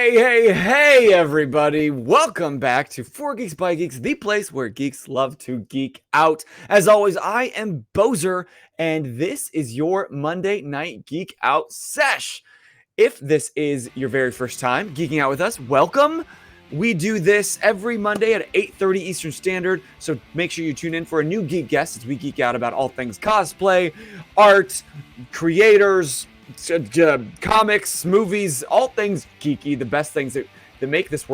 Hey, everybody. Welcome back to For Geeks by Geeks, the place where geeks love to geek out. As always, I am Boser, and this is your Monday Night Geek Out Sesh. If this is your very first time geeking out with us, welcome. We do this every Monday at 8:30 Eastern Standard, so make sure you tune in for a new geek guest as we geek out about all things cosplay, art, creators, comics, movies, all things geeky, the best things that make this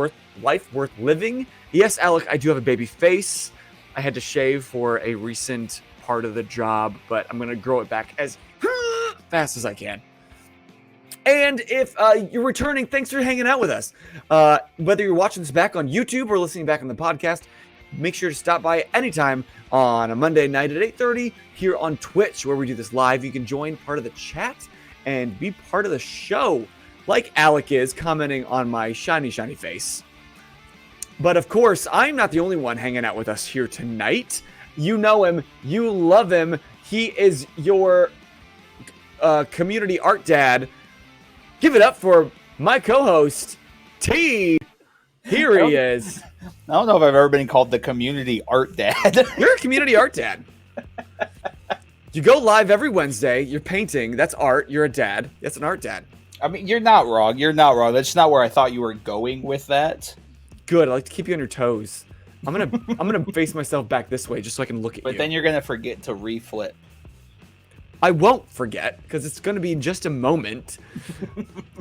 life worth living. Yes, Alec, I do have a baby face. I had to shave for a recent part of the job, but I'm going to grow it back as fast as I can. And if you're returning, thanks for hanging out with us. Whether you're watching this back on YouTube or listening back on the podcast, make sure to stop by anytime on a Monday night at 8:30 here on Twitch, where we do this live. You can join part of the chat and be part of the show, like Alec is, commenting on my shiny face. But of course, I'm not the only one hanging out with us here tonight. You know him. You love him. He is your community art dad. Give it up for my co-host, T. Here he is. I don't know if I've ever been called the community art dad. You're a community art dad. You go live every Wednesday. You're painting. That's art. You're a dad. That's an art dad. I mean, you're not wrong. You're not wrong. That's not where I thought you were going with that. Good. I like to keep you on your toes. I'm gonna face myself back this way just so I can look at you. But then you're gonna forget to reflip. I won't forget, because it's going to be in just a moment.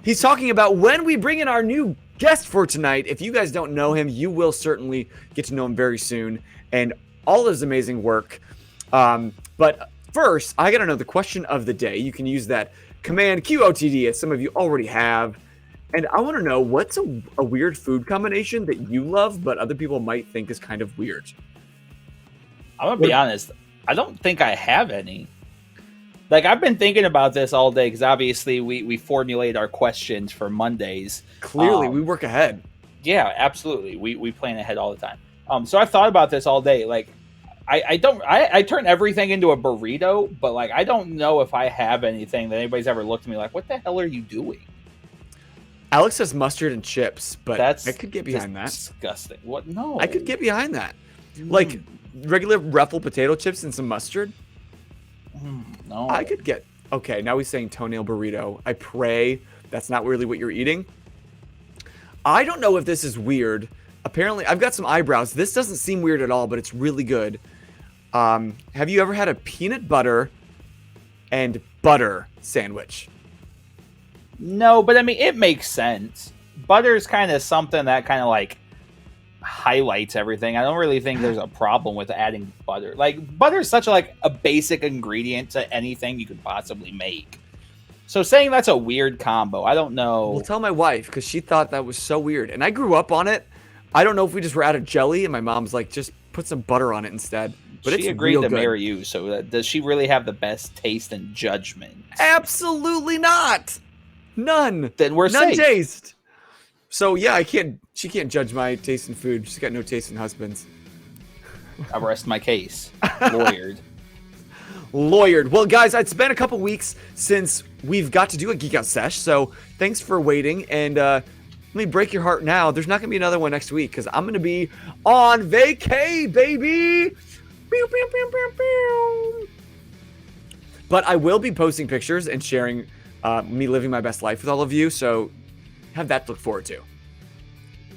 He's talking about when we bring in our new guest for tonight. If you guys don't know him, you will certainly get to know him very soon, and all his amazing work. But first, I got to know the question of the day. You can use that command QOTD, as some of you already have. And I want to know, what's a weird food combination that you love, but other people might think is kind of weird? I'm going to be honest. I don't think I have any. Like, I've been thinking about this all day because obviously we formulate our questions for Mondays. Clearly, we work ahead. Yeah, absolutely. We plan ahead all the time. So I thought about this all day. Like, I turn everything into a burrito, but like, I don't know if I have anything that anybody's ever looked at me like, what the hell are you doing? Alex says mustard and chips, but I could get behind that. Disgusting. What? No. I could get behind that. Like regular ruffled potato chips and some mustard. No. I could get... Okay, now he's saying toenail burrito. I pray that's not really what you're eating. I don't know if this is weird. Apparently, I've got some eyebrows. This doesn't seem weird at all, but it's really good. Have you ever had a peanut butter and butter sandwich? No, but I mean, it makes sense. Butter is kind of something that kind of like highlights everything. I don't really think there's a problem with adding butter. Like, butter is such a basic ingredient to anything you could possibly make. So saying that's a weird combo, I don't know. Well, tell my wife, because she thought that was so weird. And I grew up on it. I don't know if we just were out of jelly, and my mom's like, just put some butter on it instead. But she agreed to marry you, so does she really have the best taste and judgment? Absolutely not. None. Then we're None safe. Taste. So yeah, she can't judge my taste in food. She's got no taste in husbands. I rest my case. Lawyered. Well, guys, it's been a couple weeks since we've got to do a Geek Out Sesh, so thanks for waiting. And let me break your heart now. There's not going to be another one next week, because I'm going to be on vacay, baby! Pew, pew, pew, pew, pew. But I will be posting pictures and sharing me living my best life with all of you, so have that to look forward to.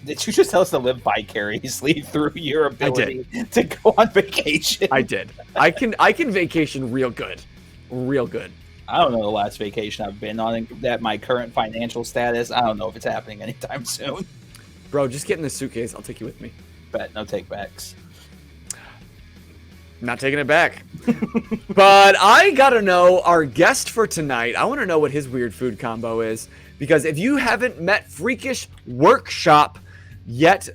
Did you just tell us to live vicariously through your ability to go on vacation? I did. I can vacation real good. Real good. I don't know the last vacation I've been on. That my current financial status, I don't know if it's happening anytime soon. Bro, just get in the suitcase. I'll take you with me. Bet, no takebacks. Not taking it back. But I gotta know our guest for tonight. I want to know what his weird food combo is. Because if you haven't met Freakish Workshop yet,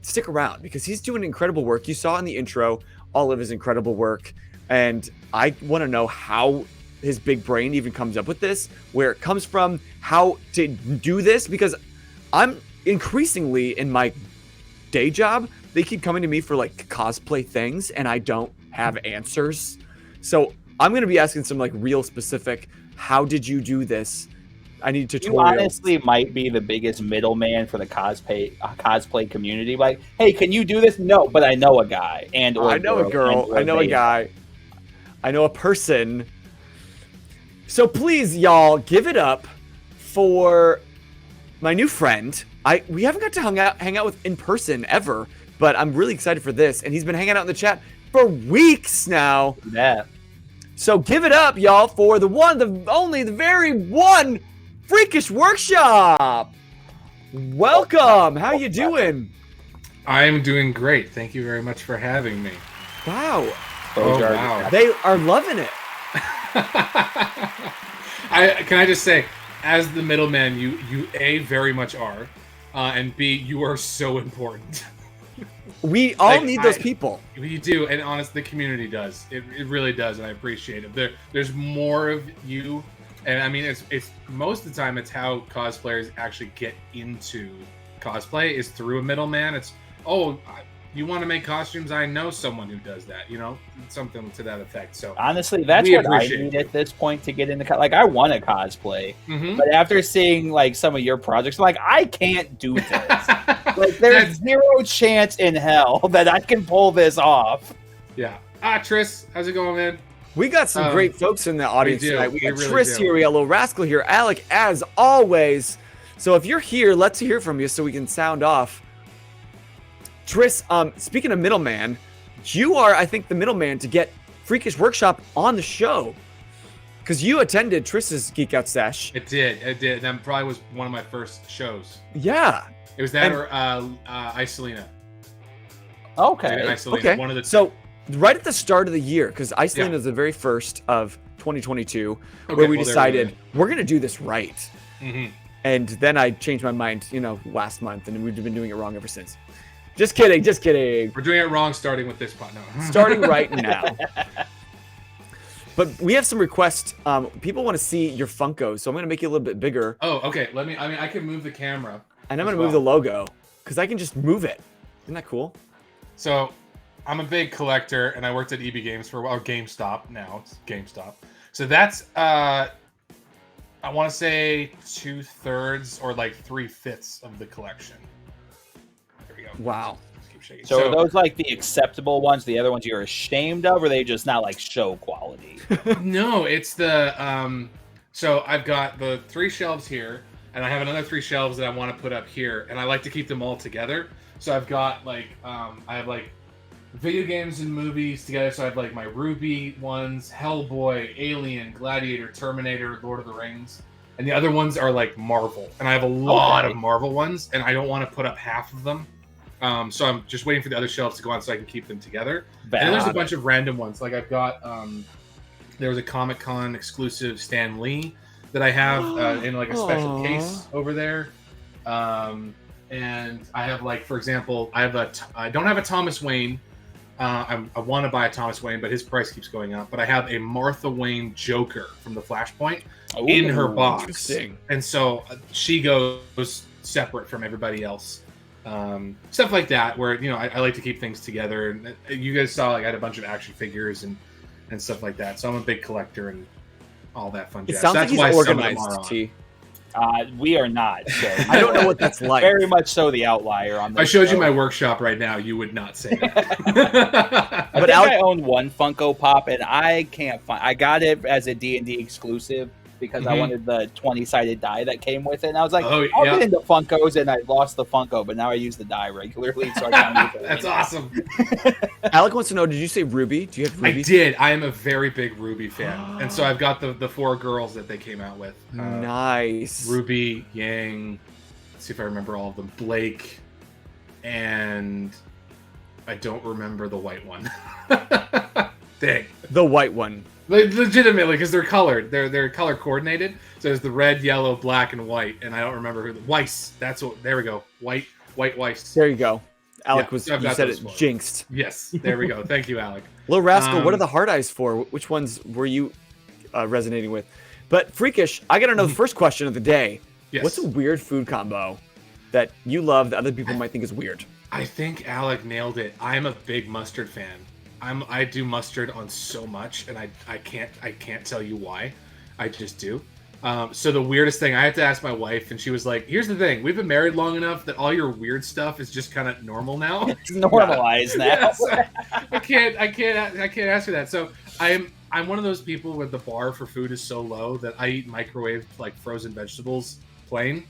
stick around, because he's doing incredible work. You saw in the intro all of his incredible work, and I want to know how his big brain even comes up with this, where it comes from, how to do this, because I'm increasingly in my day job, they keep coming to me for like cosplay things, and I don't have answers. So I'm going to be asking some like real specific, how did you do this? I need You tutorials. honestly might be the biggest middleman for the cosplay community. Like, hey, can you do this? No, but I know a guy and or I know a girl. and/or I know a they guy. I know a person. So please, y'all, give it up for my new friend. We haven't got to hang out with in person ever, but I'm really excited for this. And he's been hanging out in the chat for weeks now. Yeah. So give it up, y'all, for the one, the only, the very one Freakish Workshop. Welcome. How you doing? I'm doing great. Thank you very much for having me. Wow. Oh, wow. They are loving it. Can I just say, as the middleman, you A, very much are, and B, you are so important. We all need those people. You do, and honestly, the community does. It really does, and I appreciate it. There's more of you, and I mean, it's most of the time, it's how cosplayers actually get into cosplay is through a middleman. It's, you want to make costumes? I know someone who does that, something to that effect. So honestly, that's what I need at this point to get into. Like, I want to cosplay, but after seeing like some of your projects, like I can't do this. Like, there's zero chance in hell that I can pull this off. Yeah. Tris, how's it going, man? We got some great folks in the audience tonight. We got really Tris here, we got Little Rascal here, Alec as always. So if you're here, let's hear from you so we can sound off. Tris, speaking of middleman, you are, I think, the middleman to get Freakish Workshop on the show. Because you attended Tris's Geek Out Sesh. It did. That probably was one of my first shows. Yeah. It was that or Isolina. Okay. Isolina, okay. One of the two. So, right at the start of the year, because Isolina is the very first of 2022, where we decided we're going to do this right. And then I changed my mind, last month, and we've been doing it wrong ever since. Just kidding. We're doing it wrong starting with this part. No. Starting right now. But we have some requests. People want to see your Funko, so I'm going to make you a little bit bigger. Oh, okay. I can move the camera. And I'm going to move the logo, because I can just move it. Isn't that cool? So, I'm a big collector, and I worked at EB Games for a while. GameStop now. It's GameStop. So that's, I want to say 2/3 or like 3/5 of the collection. There we go. Wow. So are those like the acceptable ones? The other ones you're ashamed of, or are they just not like show quality? No, it's the so I've got the 3 shelves here, and I have another 3 shelves that I want to put up here, and I like to keep them all together. So I've got like I have like video games and movies together. So I have like my Ruby ones, Hellboy, Alien, Gladiator, Terminator, Lord of the Rings, and the other ones are like Marvel, and I have a lot of Marvel ones, and I don't want to put up half of them. So I'm just waiting for the other shelves to go on so I can keep them together. And then there's a bunch of random ones. Like I've got, there was a Comic-Con exclusive Stan Lee that I have in like a special case over there. And I have like, for example, I don't have a Thomas Wayne. I want to buy a Thomas Wayne, but his price keeps going up. But I have a Martha Wayne Joker from the Flashpoint in her box. And so she goes separate from everybody else. Stuff like that, where I like to keep things together. And you guys saw like I had a bunch of action figures and stuff like that. So I'm a big collector and all that fun jazz. Sounds like he's organized. We are not. So I don't know what that's like. Very much so the outlier on. If I showed you my workshop right now, you would not say that. But I own one Funko Pop, and I can't find. I got it as a D&D exclusive because I wanted the 20-sided die that came with it. And I was like, I'll get into Funkos, and I lost the Funko, but now I use the die regularly, so I can't use it. That's awesome. Alec wants to know, did you say Ruby? Do you have Ruby? I did. I am a very big Ruby fan. And so I've got the 4 girls that they came out with. Nice. Ruby, Yang, let's see if I remember all of them. Blake, and I don't remember the white one. Dang. The white one. Legitimately, because they're colored. They're color coordinated. So there's the red, yellow, black, and white. And I don't remember who. Weiss. That's what. There we go. White Weiss. There you go. Alec you said it jinxed. Yes. There we go. Thank you, Alec. Little Rascal, what are the hard eyes for? Which ones were you resonating with? But Freakish, I got to know the first question of the day. Yes. What's a weird food combo that you love that other people might think is weird? I think Alec nailed it. I'm a big mustard fan. I do mustard on so much, and I can't tell you why. I just do. So the weirdest thing, I had to ask my wife, and she was like, "Here's the thing: we've been married long enough that all your weird stuff is just kind of normal now. It's normalized now." Yeah, so I can't ask her that. So I'm one of those people where the bar for food is so low that I eat microwaved like frozen vegetables plain,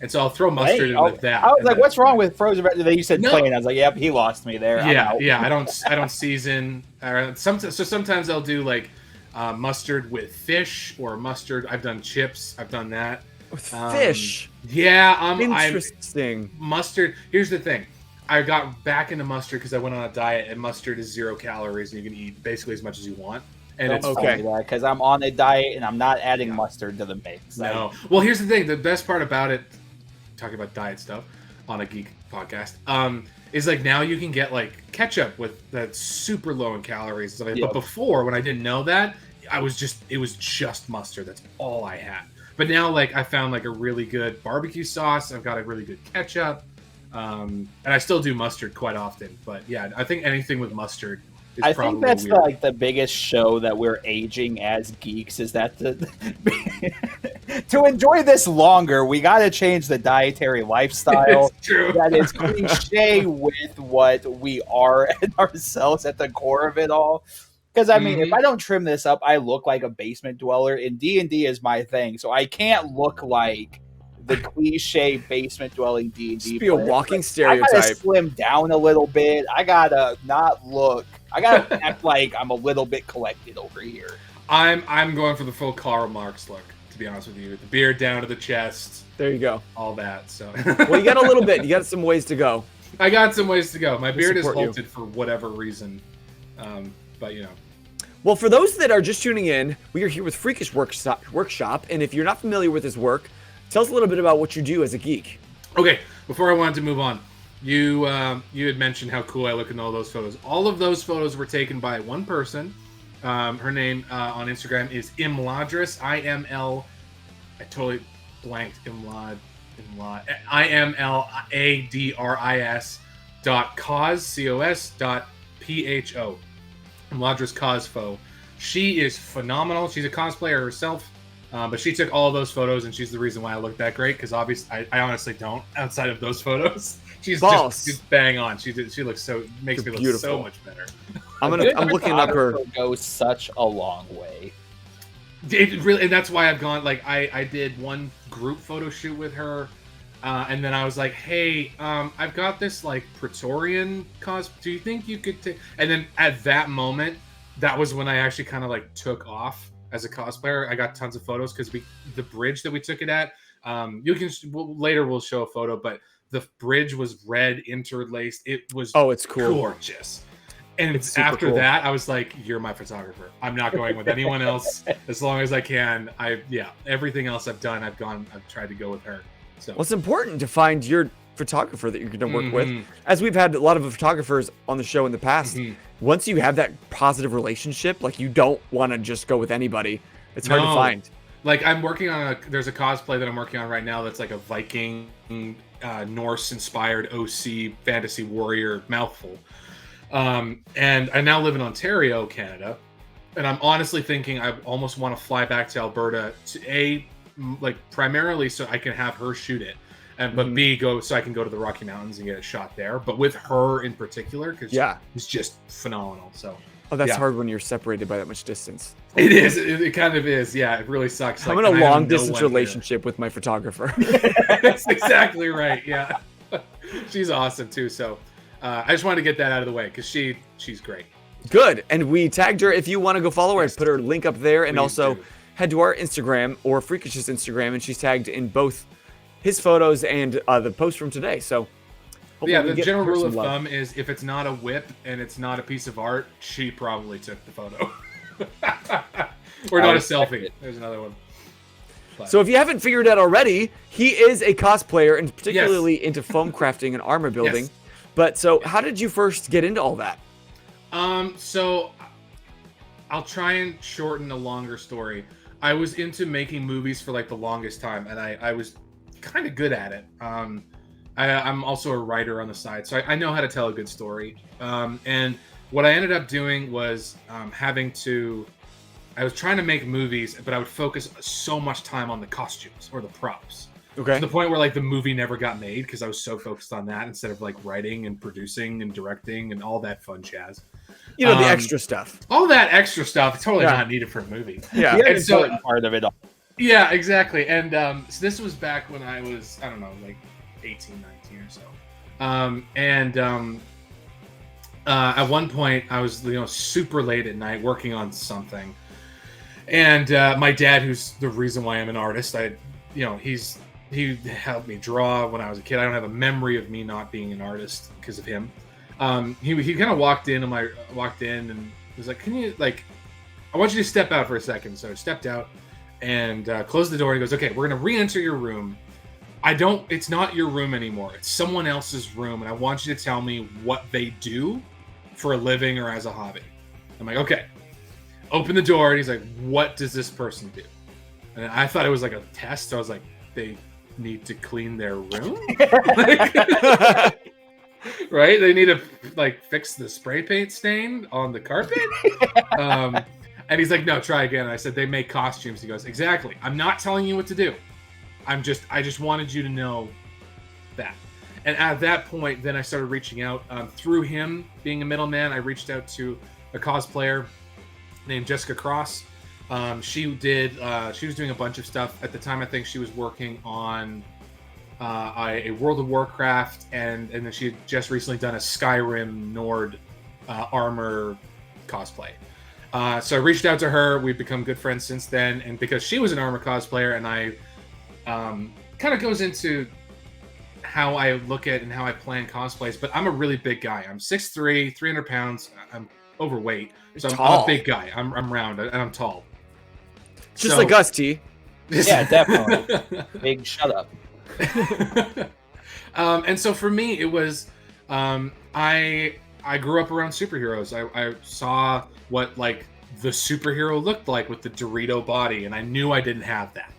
and so I'll throw mustard in with that. I was like, "What's wrong with frozen vegetables?" You said No. plain. I was like, "Yep, he lost me there." Yeah. I don't season. Sometimes I'll do like mustard with fish or mustard. I've done chips. I've done that. With fish. Yeah. Interesting. Mustard. Here's the thing. I got back into mustard because I went on a diet, and mustard is 0 calories, and you can eat basically as much as you want. And it's okay because I'm on a diet and I'm not adding mustard to the mix. No. Well, here's the thing. The best part about it, talking about diet stuff on a Geek podcast, is like now you can get like ketchup with that's super low in calories. But before, when I didn't know that, it was just mustard. That's all I had. But now, like, I found like a really good barbecue sauce. I've got a really good ketchup, and I still do mustard quite often. But yeah, I think anything with mustard. I think that's like the biggest show that we're aging as geeks is that to enjoy this longer, we got to change the dietary lifestyle. It's true. That is cliche with what we are ourselves at the core of it all. Because I mean, if I don't trim this up, I look like a basement dweller, and D&D is my thing, so I can't look like the cliche basement dwelling D&D. Be a walking stereotype. I gotta slim down a little bit. I gotta not look. I gotta act like I'm a little bit collected over here. I'm going for the full Karl Marx look, to be honest with you. The beard down to the chest. There you go. All that. So well, you got a little bit. You got some ways to go. I got some ways to go. My beard is halted for whatever reason. But you know. Well, for those that are just tuning in, we are here with Freakish Workshop, and if you're not familiar with his work, tell us a little bit about what you do as a geek. Okay, before I wanted to move on, you had mentioned how cool I look in all those photos. All of those photos were taken by one person. Her name on Instagram is Imladris. I totally blanked Imladris. IMLADRIS.cos.pho. Imladris Cosfo. She is phenomenal. She's a cosplayer herself. But she took all of those photos, and she's the reason why I look that great. Because obviously, I honestly don't. Outside of those photos, she's bang on. She looks makes me look so much better. I'm looking up her. Goes such a long way. It really, and that's why I've gone. Like I did one group photo shoot with her, and then I was like, hey, I've got this like Praetorian cos. Do you think you could take? And then at that moment, that was when I actually kind of like took off. As a cosplayer, I got tons of photos because the bridge that we took it at. Later we'll show a photo, but the bridge was red interlaced. It was it's cool, gorgeous. And after that, I was like, "You're my photographer. I'm not going with anyone else as long as I can." Everything else I've done, I've tried to go with her. So well, it's important to find your photographer that you're going to work with. As we've had a lot of photographers on the show in the past, once you have that positive relationship, like you don't want to just go with anybody. It's hard to find. Like I'm working on there's a cosplay that I'm working on right now that's like a Viking, Norse-inspired OC fantasy warrior mouthful. And I now live in Ontario, Canada, and I'm honestly thinking I almost want to fly back to Alberta to primarily so I can have her shoot it. But B, go so I can go to the Rocky Mountains and get a shot there. But with her in particular, because she's just phenomenal. So that's hard when you're separated by that much distance. It is. It kind of is. Yeah, it really sucks. I'm in a long distance relationship with my photographer. That's exactly right. Yeah, she's awesome too. So I just wanted to get that out of the way because she's great. Good, and we tagged her. If you want to go follow her, I put her link up there, and also head to our Instagram or Freakish's Instagram, and she's tagged in both his photos and the post from today. So the general rule of thumb is if it's not a whip and it's not a piece of art, she probably took the photo. Or not a selfie. There's another one. But. So if you haven't figured out already, he is a cosplayer and particularly into foam crafting and armor building. Yes. But so how did you first get into all that? So I'll try and shorten a longer story. I was into making movies for like the longest time, and I was kind of good at it. I'm also a writer on the side, so I know how to tell a good story. And what I ended up doing was having to I was trying to make movies, but I would focus so much time on the costumes or the props. Okay. To the point where like the movie never got made because I was so focused on that instead of like writing and producing and directing and all that fun jazz. You know, the extra stuff. All that extra stuff, totally not needed for a movie. Yeah. The And so- important part of it all. Yeah, exactly. And so this was back when I was, I don't know, like 18, 19 or so. At one point, I was, super late at night working on something. And my dad, who's the reason why I'm an artist, he helped me draw when I was a kid. I don't have a memory of me not being an artist because of him. He kind of walked in and was like, "Can you I want you to step out for a second." So I stepped out and closed the door. And he goes, "Okay, we're gonna re-enter your room. It's not your room anymore. It's someone else's room, and I want you to tell me what they do for a living or as a hobby." I'm like, "Okay." Open the door, and he's like, "What does this person do?" And I thought it was like a test. So I was like, "They need to clean their room." Right? They need to fix the spray paint stain on the carpet. And he's like, "No, try again." And I said, "They make costumes." He goes, "Exactly. I'm not telling you what to do. I just wanted you to know that." And at that point, then I started reaching out through him being a middleman. I reached out to a cosplayer named Jessica Cross. She was doing a bunch of stuff at the time. I think she was working on a World of Warcraft, and then she had just recently done a Skyrim Nord armor cosplay. So I reached out to her. We've become good friends since then, and because she was an armor cosplayer, and I kind of goes into how I look at and how I plan cosplays. But I'm a really big guy. I'm 6'3", 300 pounds. I'm overweight, so I'm a big guy. I'm round and I'm tall. Just like us, T. Yeah, definitely. Big shut up. And so for me, it was I grew up around superheroes. I saw what the superhero looked like with the Dorito body, and I knew I didn't have that.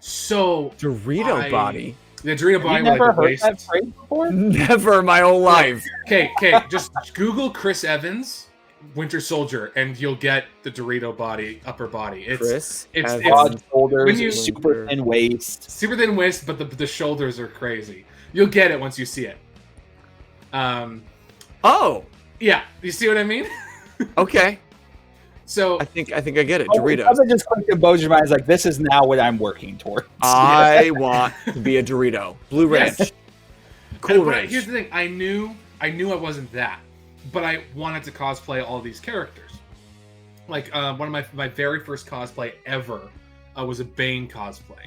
So Dorito body. The Dorito body. You never heard that phrase before? Never in my whole life. Okay. Just Google Chris Evans, Winter Soldier, and you'll get the Dorito body, upper body. It's broad shoulders, you- super thin waist. super thin waist, but the shoulders are crazy. You'll get it once you see it. Oh, Yeah, you see what I mean? okay. So I think I get it. I Doritos. just clicked in Boser's mind. It's like, this is now what I'm working towards. I want to be a Dorito. Blue Ranch. Yes. Cool but Ranch. here's the thing: I knew I wasn't that, but I wanted to cosplay all these characters. One of my very first cosplay ever was a Bane cosplay,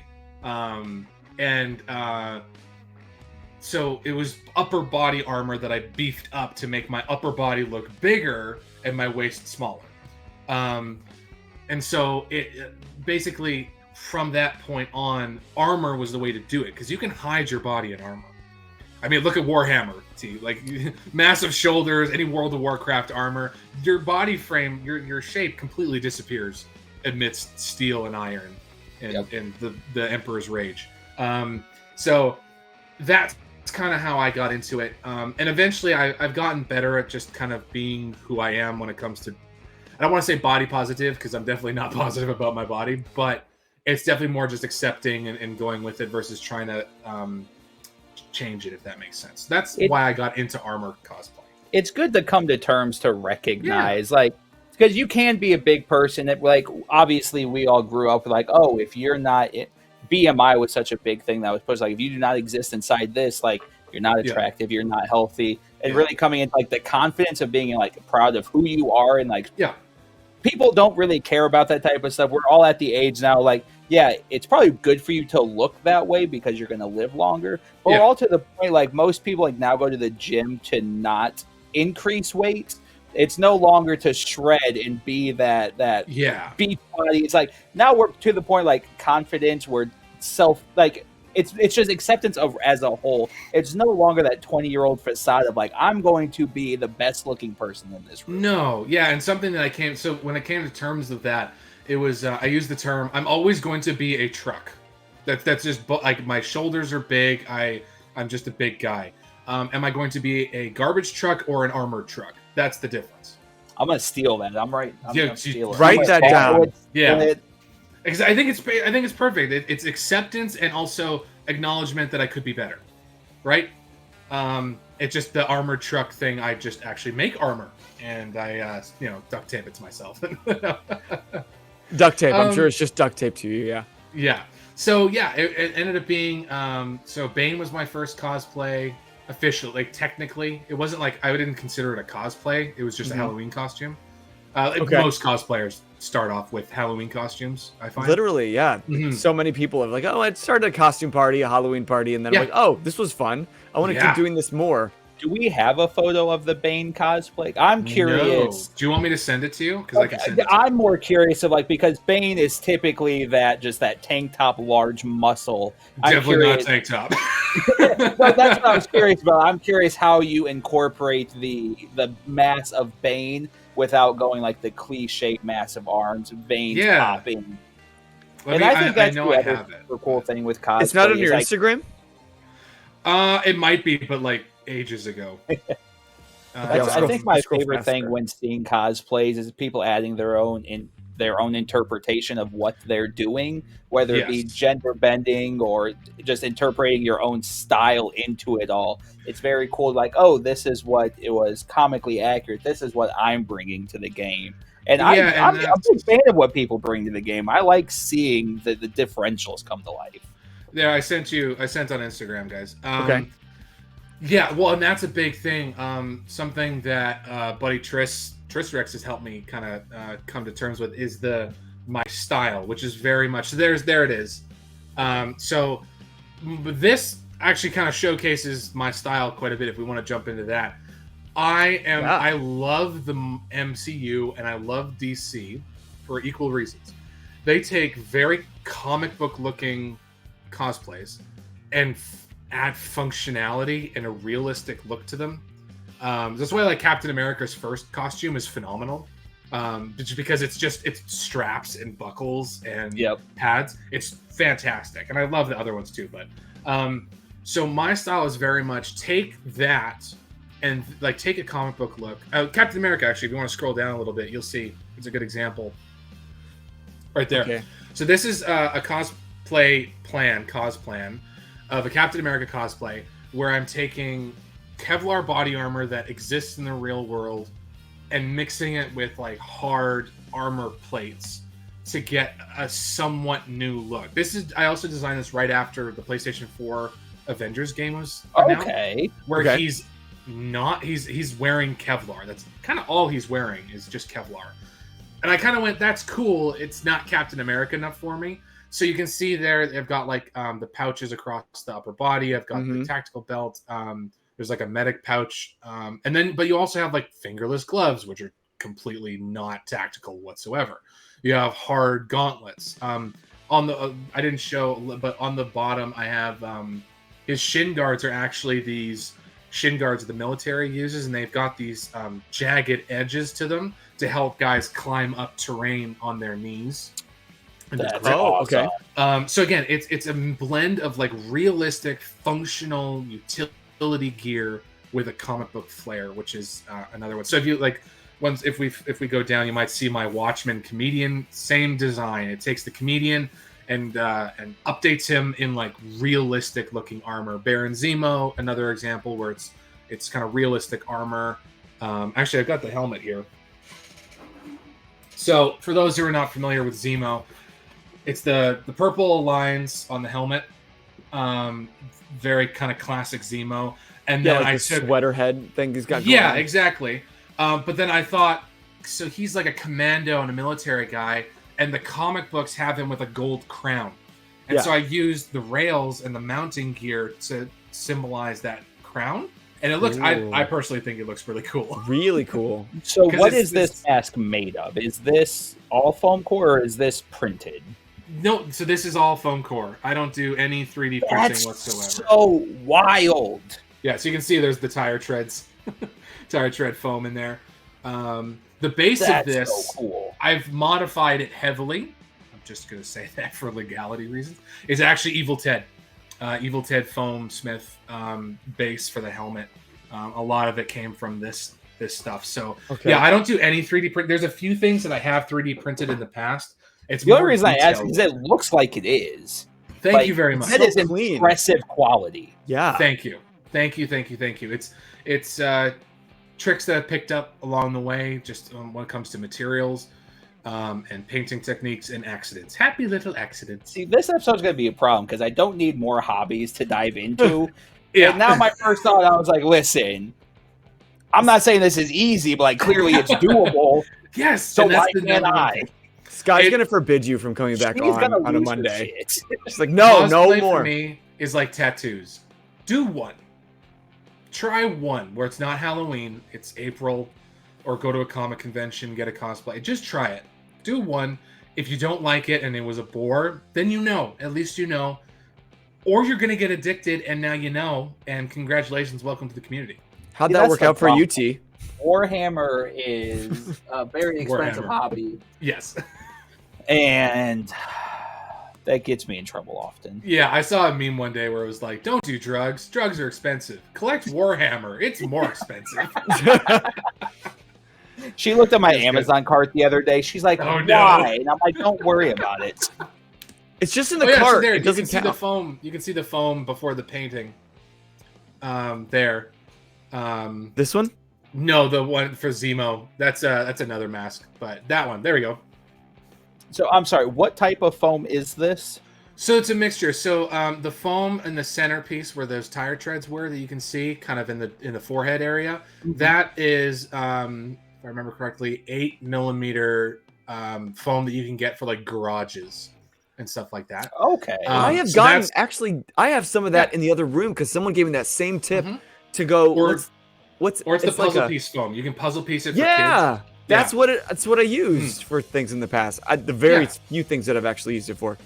so it was upper body armor that I beefed up to make my upper body look bigger and my waist smaller. And so it basically from that point on, armor was the way to do it because you can hide your body in armor. I mean, look at Warhammer, T. Massive shoulders, any World of Warcraft armor, your body frame, your shape completely disappears amidst steel and iron and the Emperor's Rage. So that's kind of how I got into it. And eventually I've gotten better at just kind of being who I am when it comes to, I don't want to say body positive because I'm definitely not positive about my body, but it's definitely more just accepting and going with it versus trying to change it, if that makes sense. That's why I got into armor cosplay. It's good to come to terms to recognize, because you can be a big person that, obviously we all grew up with, oh, if you're not, BMI was such a big thing that was pushed, if you do not exist inside this, you're not attractive, you're not healthy, and really coming into, the confidence of being, proud of who you are, and, people don't really care about that type of stuff. We're all at the age now, it's probably good for you to look that way because you're going to live longer. But we're all to the point, most people now go to the gym to not increase weight. It's no longer to shred and be that beach body. It's now we're to the point, confidence, we're it's just acceptance of as a whole. It's no longer that 20-year-old facade of I'm going to be the best looking person in this room. No, yeah, and something that so when I came to terms with that, it was I used the term I'm always going to be a truck. That's just my shoulders are big. I'm just a big guy. Am I going to be a garbage truck or an armored truck? That's the difference. I'm gonna steal that. I'm Yeah, gonna steal it. write I'm that gonna down. borrow it, Yeah. steal it. Because I think it's perfect. It's acceptance and also acknowledgement that I could be better, right? It's just the armored truck thing. I just actually make armor, and I duct tape it to myself. Duct tape. I'm sure it's just duct tape to you. Yeah. Yeah. So yeah, it ended up being so Bane was my first cosplay official. Like technically, it wasn't like I didn't consider it a cosplay. It was just a Halloween costume. Okay. Most cosplayers start off with Halloween costumes, I find. Literally, yeah. Mhm. So many people have like, oh, I started a costume party, a Halloween party, and then Yeah. I'm like, oh, this was fun. I want to Yeah. keep doing this more. Do we have a photo of the Bane cosplay? I'm curious. No. Do you want me to send it to you? Because I can send it. I'm more curious of because Bane is typically that tank top, large muscle. Definitely not tank top. No, that's what I was curious about. I'm curious how you incorporate the mass of Bane without going like the cliche massive arms, veins popping. I think that's I have it. The cool thing with cosplay. It's not on your Instagram? It might be, but like ages ago. I think my favorite thing when seeing cosplays is people adding their own interpretation of what they're doing, whether it be gender bending or just interpreting your own style into it all. It's very cool. Like, oh, this is what it was comically accurate. This is what I'm bringing to the game. And I'm a big fan of what people bring to the game. I like seeing the differentials come to life. Yeah, I sent on Instagram, guys. Okay. Yeah, well, and that's a big thing. Something that buddy Tris Rex has helped me kind of come to terms with is my style, which is very much there it is. So this actually kind of showcases my style quite a bit. If we want to jump into that, I love the MCU and I love DC for equal reasons. They take very comic book looking cosplays and add functionality and a realistic look to them. That's why like Captain America's first costume is phenomenal. Just because it's straps and buckles and pads. It's fantastic. And I love the other ones too, but so my style is very much take that and like take a comic book look. Captain America, actually, if you want to scroll down a little bit, you'll see it's a good example right there. Okay. So this is a cos plan of a Captain America cosplay where I'm taking Kevlar body armor that exists in the real world and mixing it with like hard armor plates to get a somewhat new look. I also designed this right after the PlayStation 4 Avengers game was announced, where he's wearing Kevlar. That's kind of all he's wearing is just Kevlar. And I kind of went, that's cool. It's not Captain America enough for me. So you can see there, they've got like the pouches across the upper body. I've got the tactical belt. There's like a medic pouch. But you also have like fingerless gloves, which are completely not tactical whatsoever. You have hard gauntlets. I didn't show, but on the bottom, I have his shin guards are actually these shin guards the military uses, and they've got these jagged edges to them to help guys climb up terrain on their knees. Okay. So again, it's a blend of like realistic, functional utility gear with a comic book flair, which is another one. So if you like, if we go down, you might see my Watchmen comedian, same design. It takes the comedian and updates him in like realistic looking armor. Baron Zemo, another example where it's kind of realistic armor. Actually, I've got the helmet here. So for those who are not familiar with Zemo, it's the purple lines on the helmet. Very kind of classic Zemo. And then like the sweater head thing he's got going on. Exactly. But then I thought, so he's like a commando and a military guy, and the comic books have him with a gold crown. And so I used the rails and the mounting gear to symbolize that crown. And it looks, I personally think it looks really cool. Really cool. So what is this mask made of? Is this all foam core or is this printed? No, so this is all foam core. I don't do any 3D printing whatsoever. So wild. Yeah, so you can see there's the tire treads, tire tread foam in there. The base of this, so cool. I've modified it heavily. I'm just going to say that for legality reasons. It's actually Evil Ted foam smith base for the helmet. A lot of it came from this this stuff. So Okay. yeah, I don't do any 3D print. There's a few things that I have 3D printed in the past. It's The only more reason I ask detailed. is it looks like it is. Thank Like, you very much. That So is clean. impressive quality. Yeah. Thank you. It's tricks that I picked up along the way, just when it comes to materials, and painting techniques and accidents. Happy little accidents. See, this episode's going to be a problem because I don't need more hobbies to dive into. Yeah. And now my first thought, I was like, listen, I'm not saying this is easy, but like clearly it's doable. Yes. So and that's why the can't number one I? thing. Sky's gonna forbid you from coming back She's gonna on a lose her Monday. shit. She's like, no Cosplay more. for me is like tattoos. Do one. Try one where it's not Halloween, it's April, or go to a comic convention, get a cosplay. Just try it. Do one. If you don't like it and it was a bore, then you know. At least you know. Or you're gonna get addicted, and now you know. And congratulations, welcome to the community. How'd See, that that's work the out for you, problem. T? Warhammer is a very expensive Warhammer. hobby, Yes. and that gets me in trouble often. Yeah, I saw a meme one day where it was like, "Don't do drugs. Drugs are expensive. Collect Warhammer. It's more expensive." She looked at my That's good. Amazon cart the other day. She's like, Oh, "Why?" no. And I'm like, "Don't worry about it." It's just in the Oh, yeah, so cart. there, It you doesn't can see the count. foam. You can see the foam before the painting. There. This one? No, the one for Zemo. That's another mask, but that one. There we go. So I'm sorry. What type of foam is this? So it's a mixture. So the foam in the centerpiece where those tire treads were that you can see, kind of in the forehead area, that is, if I remember correctly, 8mm foam that you can get for like garages and stuff like that. Okay. I have so gotten that's- actually. I have some of that in the other room because someone gave me that same tip Mhm. to go. Or- What's Or it's the like puzzle a- piece foam. You can puzzle piece it for kids. Yeah, that's Yeah. what it. That's what I used for things in the past. The very Yeah. few things that I've actually used it for.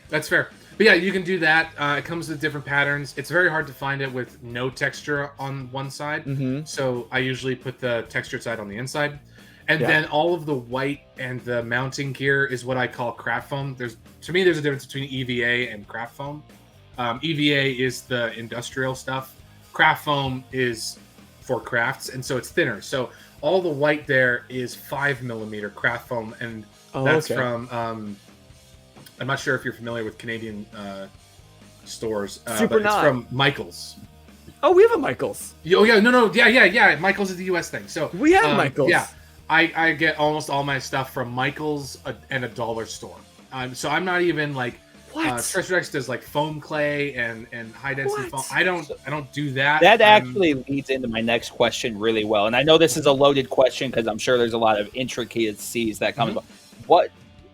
That's fair. But yeah, you can do that. It comes with different patterns. It's very hard to find it with no texture on one side. Mm-hmm. So I usually put the textured side on the inside. And Yeah. then all of the white and the mounting gear is what I call craft foam. To me, there's a difference between EVA and craft foam. EVA is the industrial stuff. Craft foam is for crafts, and so it's thinner. So all the white there is 5mm craft foam, and that's from I'm not sure if you're familiar with Canadian stores. Super but it's not. from Michaels. Oh, we have a Michaels. Oh yeah, no, yeah. Michaels is the US thing. So We have Michaels. Yeah, I get almost all my stuff from Michaels and a dollar store. So I'm not even like What? Treasure X does like foam clay and high density What? foam. I don't do that. That actually leads into my next question really well. And I know this is a loaded question because I'm sure there's a lot of intricacies that come. What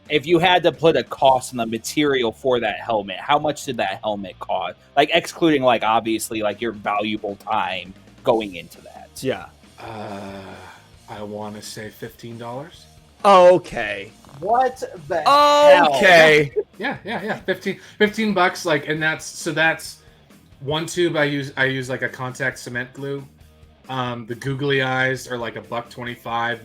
if you had to put a cost on the material for that helmet? How much did that helmet cost? Like excluding like obviously like your valuable time going into that. Yeah. I want to say $15. Okay. What the hell? Okay. Yeah. $15 like, and that's one tube. I use like a contact cement glue. The googly eyes are like $1.25.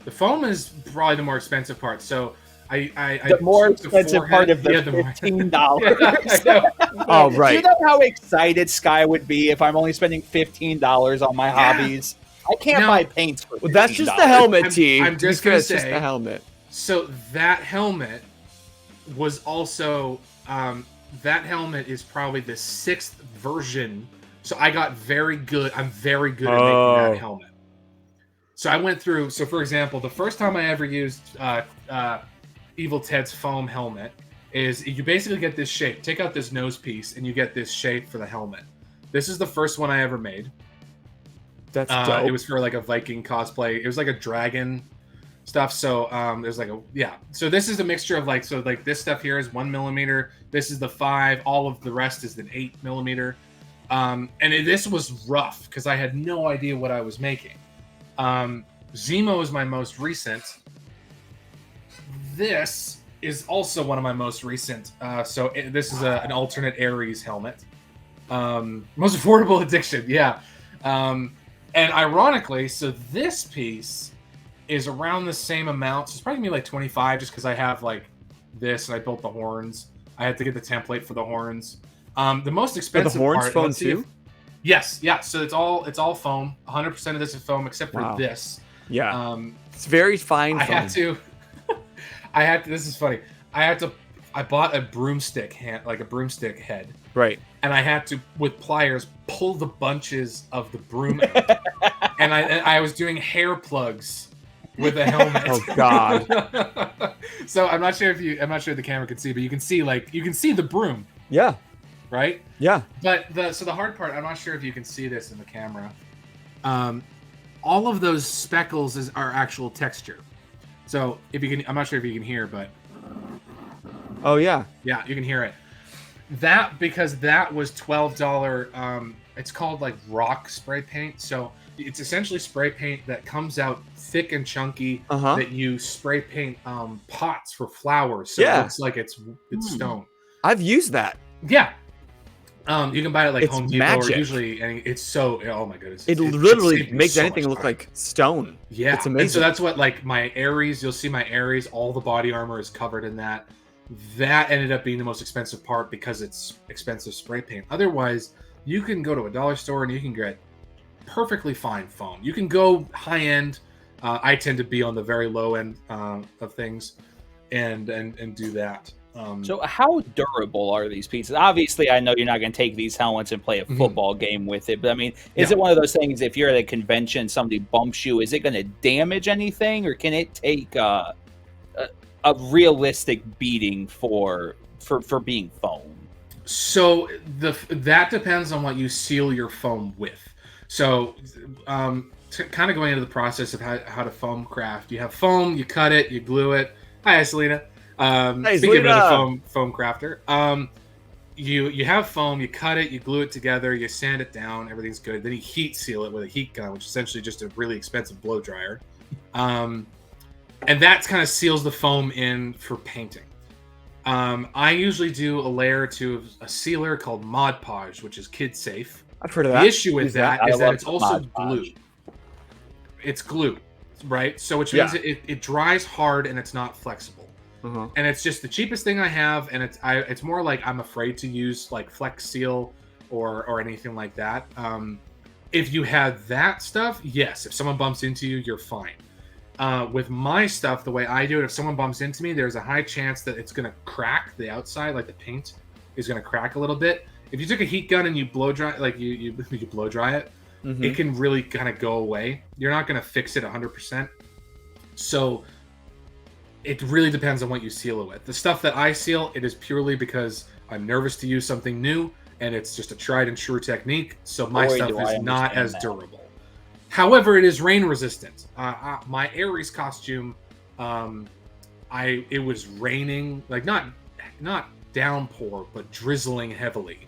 The foam is probably the more expensive part. So The more took expensive part of the yeah, more- $15. Yeah, I know. Oh, Do right. you know how excited Sky would be if I'm only spending $15 on my hobbies? I can't No. buy paints for $15. Well, that's just the helmet, I'm- T. I'm just To be fair, gonna it's just say- the helmet. So that helmet was also that helmet is probably the 6th version. So I got very good. I'm very good at making Oh. that helmet. So I went through. So for example, the first time I ever used Evil Ted's foam helmet is you basically get this shape. Take out this nose piece, and you get this shape for the helmet. This is the first one I ever made. That's dope. It was for like a Viking cosplay. It was like a dragon stuff. So there's like So this is a mixture of like this stuff here is 1mm. This is the 5. All of the rest is an 8mm. This was rough because I had no idea what I was making. Zemo is my most recent. This is also one of my most recent. This is an alternate Ares helmet. Most affordable addiction, yeah. And ironically, so this piece is around the same amount. So it's probably gonna be like 25, just because I have like this, and I built the horns. I had to get the template for the horns. The most expensive horns part. foam let's see if- too? Yes, yeah. So it's all foam. 100% of this is foam except for Wow. this. Yeah. It's very fine. I had to. This is funny. I bought a broomstick like a broomstick head. Right. And I had to, with pliers, pull the bunches of the broom out. and I was doing hair plugs with a helmet. Oh God. So I'm not sure if the camera can see, but you can see the broom. Yeah. Right? Yeah. But the hard part, I'm not sure if you can see this in the camera. All of those speckles are actual texture. So if you can, I'm not sure if you can hear, but oh yeah. Yeah, you can hear it. Because that was $12. It's called like rock spray paint. So it's essentially spray paint that comes out thick and chunky that you spray paint pots for flowers. So it looks like it's stone. I've used that. Yeah. You can buy it like It's Home Depot magic. or usually, and it's so, oh my goodness. It literally makes anything look like stone. Yeah. It's amazing. And so that's what, like, my Ares, you'll see my Ares, all the body armor is covered in that. That ended up being the most expensive part because it's expensive spray paint. Otherwise, you can go to a dollar store and you can get perfectly fine foam. You can go high end. I tend to be on the very low end of things and do that. So how durable are these pieces? Obviously, I know you're not going to take these helmets and play a football game with it, but I mean, is it one of those things, if you're at a convention, somebody bumps you, is it going to damage anything, or can it take a realistic beating for being foam? So that depends on what you seal your foam with. So kind of going into the process of how to foam craft, you have foam, you cut it, you glue it. Hi, Selena. Speaking of another foam crafter, you have foam, you cut it, you glue it together, you sand it down, everything's good. Then you heat seal it with a heat gun, which is essentially just a really expensive blow dryer. And that kind of seals the foam in for painting. I usually do a layer or two of a sealer called Mod Podge, which is kid safe. I've heard of that. The issue with that is that it's also Mod Podge. glue. It's glue, right? So which means it dries hard and it's not flexible. And it's just the cheapest thing I have, and it's more like I'm afraid to use like Flex Seal or anything like that. If you had that stuff, yes, if someone bumps into you, you're fine. With my stuff, the way I do it, if someone bumps into me, there's a high chance that it's going to crack the outside, like the paint is going to crack a little bit. If you took a heat gun and you blow dry, like you blow dry it, it can really kind of go away. You're not going to fix it 100%. So it really depends on what you seal it with. The stuff that I seal, it is purely because I'm nervous to use something new, and it's just a tried and true technique. So my stuff is not as durable. However, it is rain resistant. My Ares costume, it was raining, like not downpour, but drizzling heavily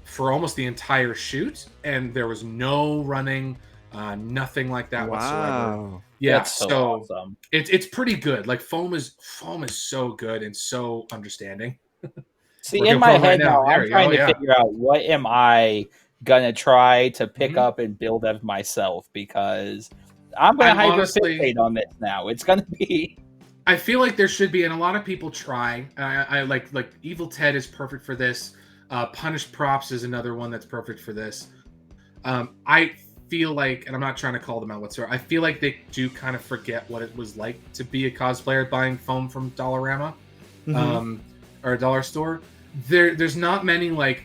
for almost the entire shoot, and there was no running, nothing like that whatsoever. Yeah, that's so awesome. It's pretty good. Like foam is so good and so understanding. See, in my head now, I'm trying to figure out what am I gonna try to pick up and build of myself, because I'm gonna hyperfixate on this now. It's gonna be. I feel like there should be, and a lot of people try. I like Evil Ted is perfect for this. Punished Props is another one that's perfect for this. I feel like, and I'm not trying to call them out whatsoever, I feel like they do kind of forget what it was like to be a cosplayer buying foam from Dollarama or a dollar store. There's not many like,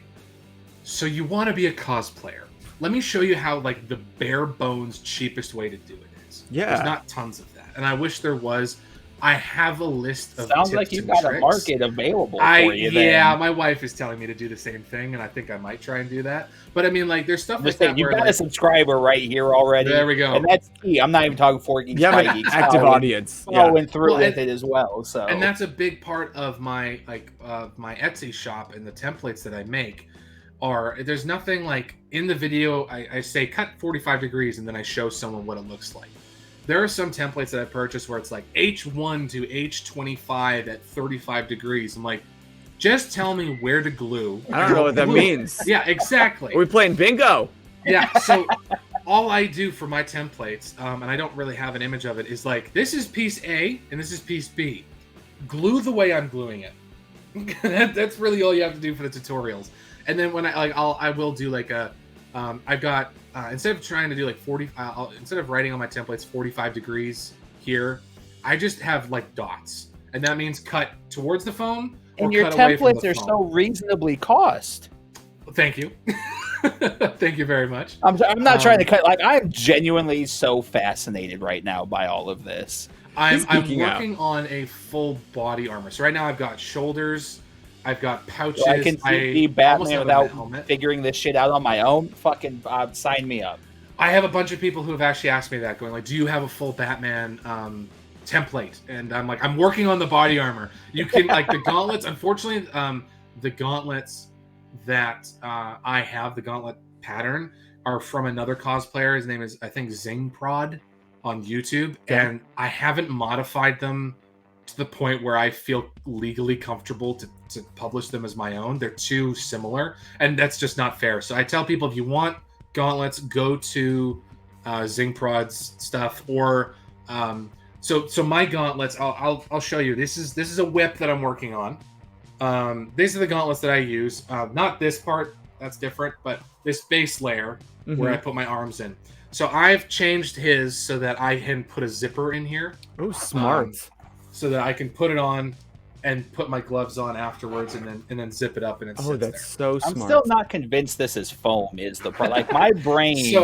so you want to be a cosplayer. Let me show you how like the bare bones cheapest way to do it is. Yeah. There's not tons of that. And I wish there was. I have a list of Sounds tips like you've and got tricks. a market available for you. Yeah, my wife is telling me to do the same thing, and I think I might try and do that. But I mean, like, there's stuff like that. You've got a subscriber right here already. There we go. And that's key. I'm not even talking for Geeks. You have an active audience. Following through with it as well. So, and that's a big part of my my Etsy shop and the templates that I make. There's nothing like in the video. I say cut 45 degrees, and then I show someone what it looks like. There are some templates that I purchased where it's like H1 to H25 at 35 degrees. I'm like, just tell me where to glue. I don't know what that means. Yeah, exactly. Are we playing bingo? Yeah, so all I do for my templates, and I don't really have an image of it, is like, this is piece A and this is piece B. Glue the way I'm gluing it. That's really all you have to do for the tutorials. And then when I will do like a I've got instead of trying to do like 40, instead of writing on my templates 45 degrees here, I just have like dots, and that means cut towards the phone. And your templates are so reasonably cost. Thank you. Thank you very much. I'm not trying to cut. Like, I'm genuinely so fascinated right now by all of this. I'm working on a full body armor. So right now I've got shoulders, I've got pouches. So I can see Batman without figuring this shit out on my own. Fucking sign me up. I have a bunch of people who have actually asked me that, going like, "Do you have a full Batman template?" And I'm like, "I'm working on the body armor. You can like the gauntlets. Unfortunately, the gauntlets that I have, the gauntlet pattern, are from another cosplayer. His name is, I think, Zingprod on YouTube, and I haven't modified them to the point where I feel legally comfortable to publish them as my own. They're too similar, and that's just not fair. So I tell people, if you want gauntlets, go to Zingprod's stuff, or so my gauntlets. I'll show you. This is a whip that I'm working on. These are the gauntlets that I use. Not this part, that's different, but this base layer where I put my arms in. So I've changed his so that I can put a zipper in here. Oh, smart. So that I can put it on and put my gloves on afterwards, and then zip it up, and it's that's so smart. I'm still not convinced this is foam. Is the part like my brain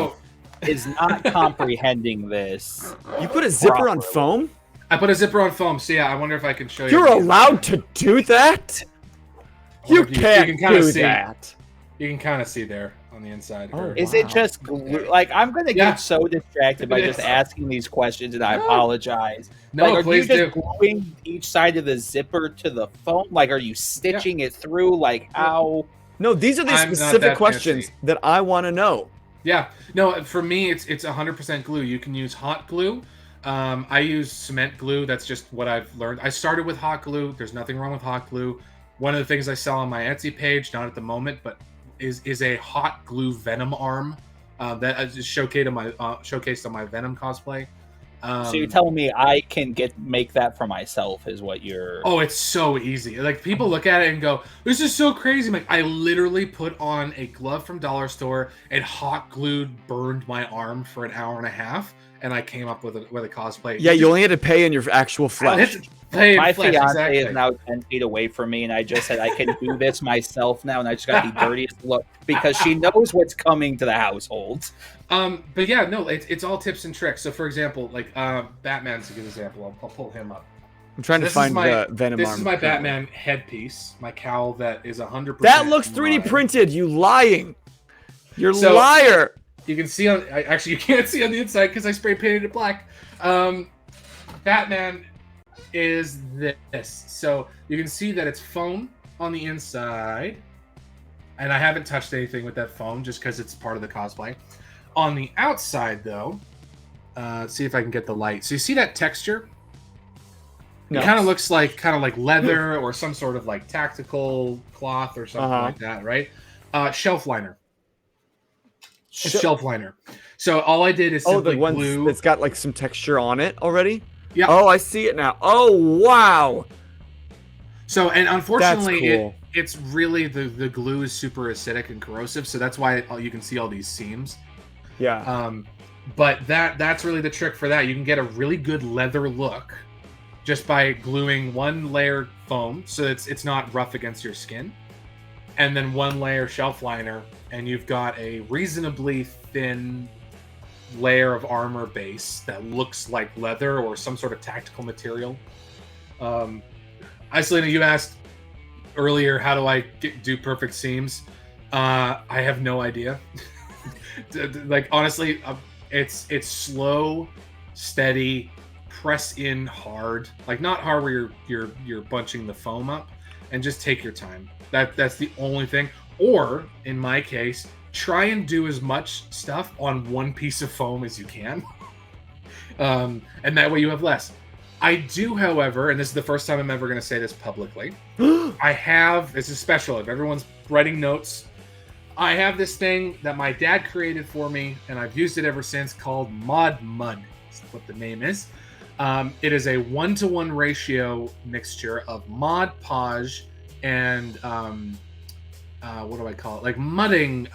is not comprehending this. You put a zipper on foam? I put a zipper on foam. So yeah, I wonder if I can show you. You're allowed to do that? You can't do that. You can kind of see there on the inside. Is it just glue? Like, I'm going to get so distracted by just asking these questions, and I apologize. No, like, please are you just gluing each side of the zipper to the foam? Like, are you stitching it through? Like, how? No, these are the specific questions that I want to know. Yeah. No, for me, it's 100% glue. You can use hot glue. I use cement glue. That's just what I've learned. I started with hot glue. There's nothing wrong with hot glue. One of the things I sell on my Etsy page, not at the moment, but is a hot glue Venom arm that is showcased on my Venom cosplay. So you're telling me I can make that for myself? Is what you're? Oh, it's so easy. Like, people look at it and go, "This is so crazy." I'm like, I literally put on a glove from Dollar Store and hot glued, burned my arm for an hour and a half, and I came up with a cosplay. Yeah, you only had to pay in your actual flesh. My fiance is now 10 feet away from me, and I just said I can do this myself now, and I just got the dirtiest look because she knows what's coming to the household. But yeah, no, it's all tips and tricks. So, for example, like Batman's a good example. I'll pull him up. I'm trying to find the Venom arm. This is my Batman headpiece, my cowl that is 100%. That looks 3D printed. You lying? You're a liar. You can see actually you can't see on the inside because I spray painted it black. Batman is this. So you can see that it's foam on the inside, and I haven't touched anything with that foam just because it's part of the cosplay. On the outside, though, let's see if I can get the light. So you see that texture? It kind of looks like leather or some sort of like tactical cloth or something like that, right? Shelf liner. It's shelf liner. So all I did is simply glue. It's got like some texture on it already. Yeah. Oh, I see it now. Oh, wow. So, and unfortunately, it's really the glue is super acidic and corrosive, so that's why you can see all these seams. Yeah. But that's really the trick for that. You can get a really good leather look just by gluing one layer foam, so it's not rough against your skin, and then one layer shelf liner, and you've got a reasonably thin layer of armor base that looks like leather or some sort of tactical material. Isolina, you asked earlier, how do I do perfect seams? I have no idea. Like, honestly, it's slow, steady, press in hard. Like, not hard where you're bunching the foam up, and just take your time. That's the only thing. Or in my case, try and do as much stuff on one piece of foam as you can. And that way you have less. I do, however, and this is the first time I'm ever going to say this publicly, this is special. If everyone's writing notes, I have this thing that my dad created for me, and I've used it ever since, called Mod Mud. That's what the name is. It is a 1-to-1 ratio mixture of Mod Podge and what do I call it? Like mudding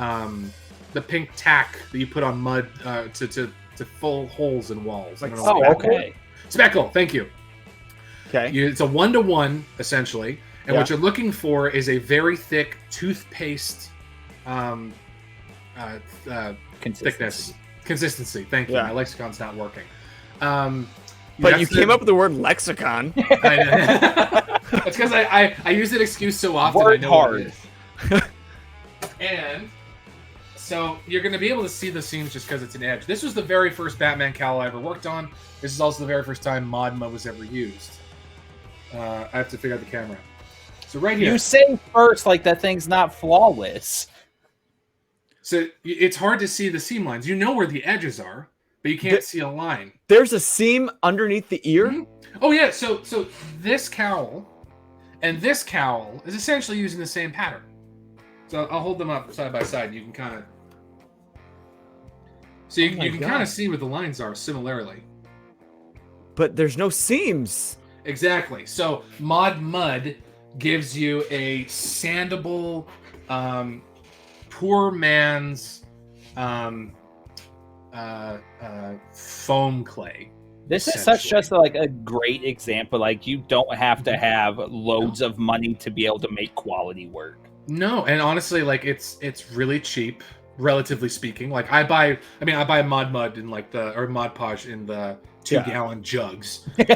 the pink tack that you put on mud to fill holes in walls. Like, okay. Speckle, thank you. Okay. It's a 1-to-1 essentially, and what you're looking for is a very thick toothpaste consistency. Thank you. My lexicon's not working. But you came up with the word lexicon. I know. That's because I use that excuse so often. Word I know hard. What it is. And so you're going to be able to see the seams just because it's an edge. This was the very first Batman cowl I ever worked on. This is also the very first time mod mud was ever used. I have to figure out the camera. So right here. You say first like that thing's not flawless. So it's hard to see the seam lines. You know where the edges are, but you can't see a line. There's a seam underneath the ear? Mm-hmm. Oh, yeah. So this cowl and this cowl is essentially using the same pattern. So I'll hold them up side by side. And you can kind of... So you can kind of see where the lines are similarly. But there's no seams. Exactly. So Mod Mud gives you a sandable, poor man's foam clay. This is such just like a great example. Like, you don't have to have loads of money to be able to make quality work. No, and honestly, like it's really cheap, relatively speaking. Like I buy Mod Mud in like Mod Podge in the 2-gallon jugs. There's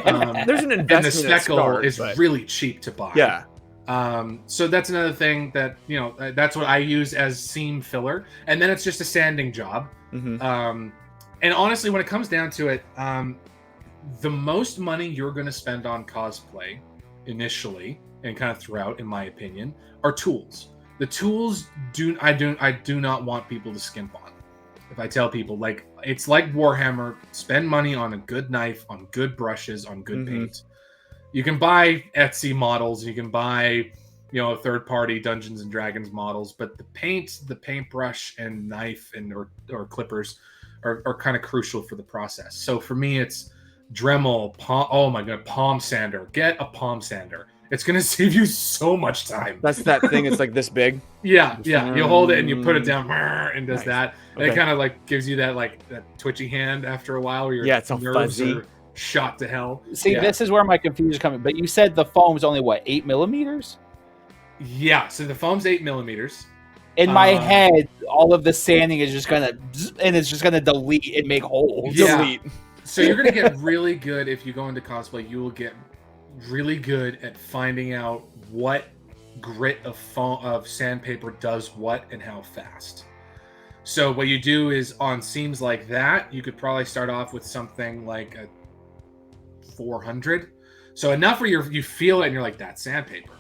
an investment. And the speckle start, is really cheap to buy. Yeah. So that's another thing that, you know, that's what I use as seam filler, and then it's just a sanding job. Mm-hmm. And honestly, when it comes down to it, the most money you're going to spend on cosplay initially and kind of throughout, in my opinion, are tools. The tools I do not want people to skimp on. If I tell people, like, it's like Warhammer, spend money on a good knife, on good brushes, on good paint. You can buy Etsy models, you can buy, you know, third-party Dungeons and Dragons models, but the paintbrush and knife or clippers are kind of crucial for the process. So for me, it's Dremel, palm sander. Get a palm sander. It's going to save you so much time. That's that thing. It's like this big. Yeah. You hold it and you put it down and does that. And it kind of like gives you that twitchy hand after a while where your it's all nerves fuzzy. are shot to hell. See, this is where my confusion comes. But you said the foam's only 8 millimeters? Yeah. So the foam's 8 millimeters. In my head, all of the sanding is just gonna delete and make holes. Yeah. Delete. So you're gonna get really good if you go into cosplay. You will get really good at finding out what grit of sandpaper does what and how fast. So what you do is on seams like that, you could probably start off with something like a 400. So enough where you feel it and you're like, that's sandpaper.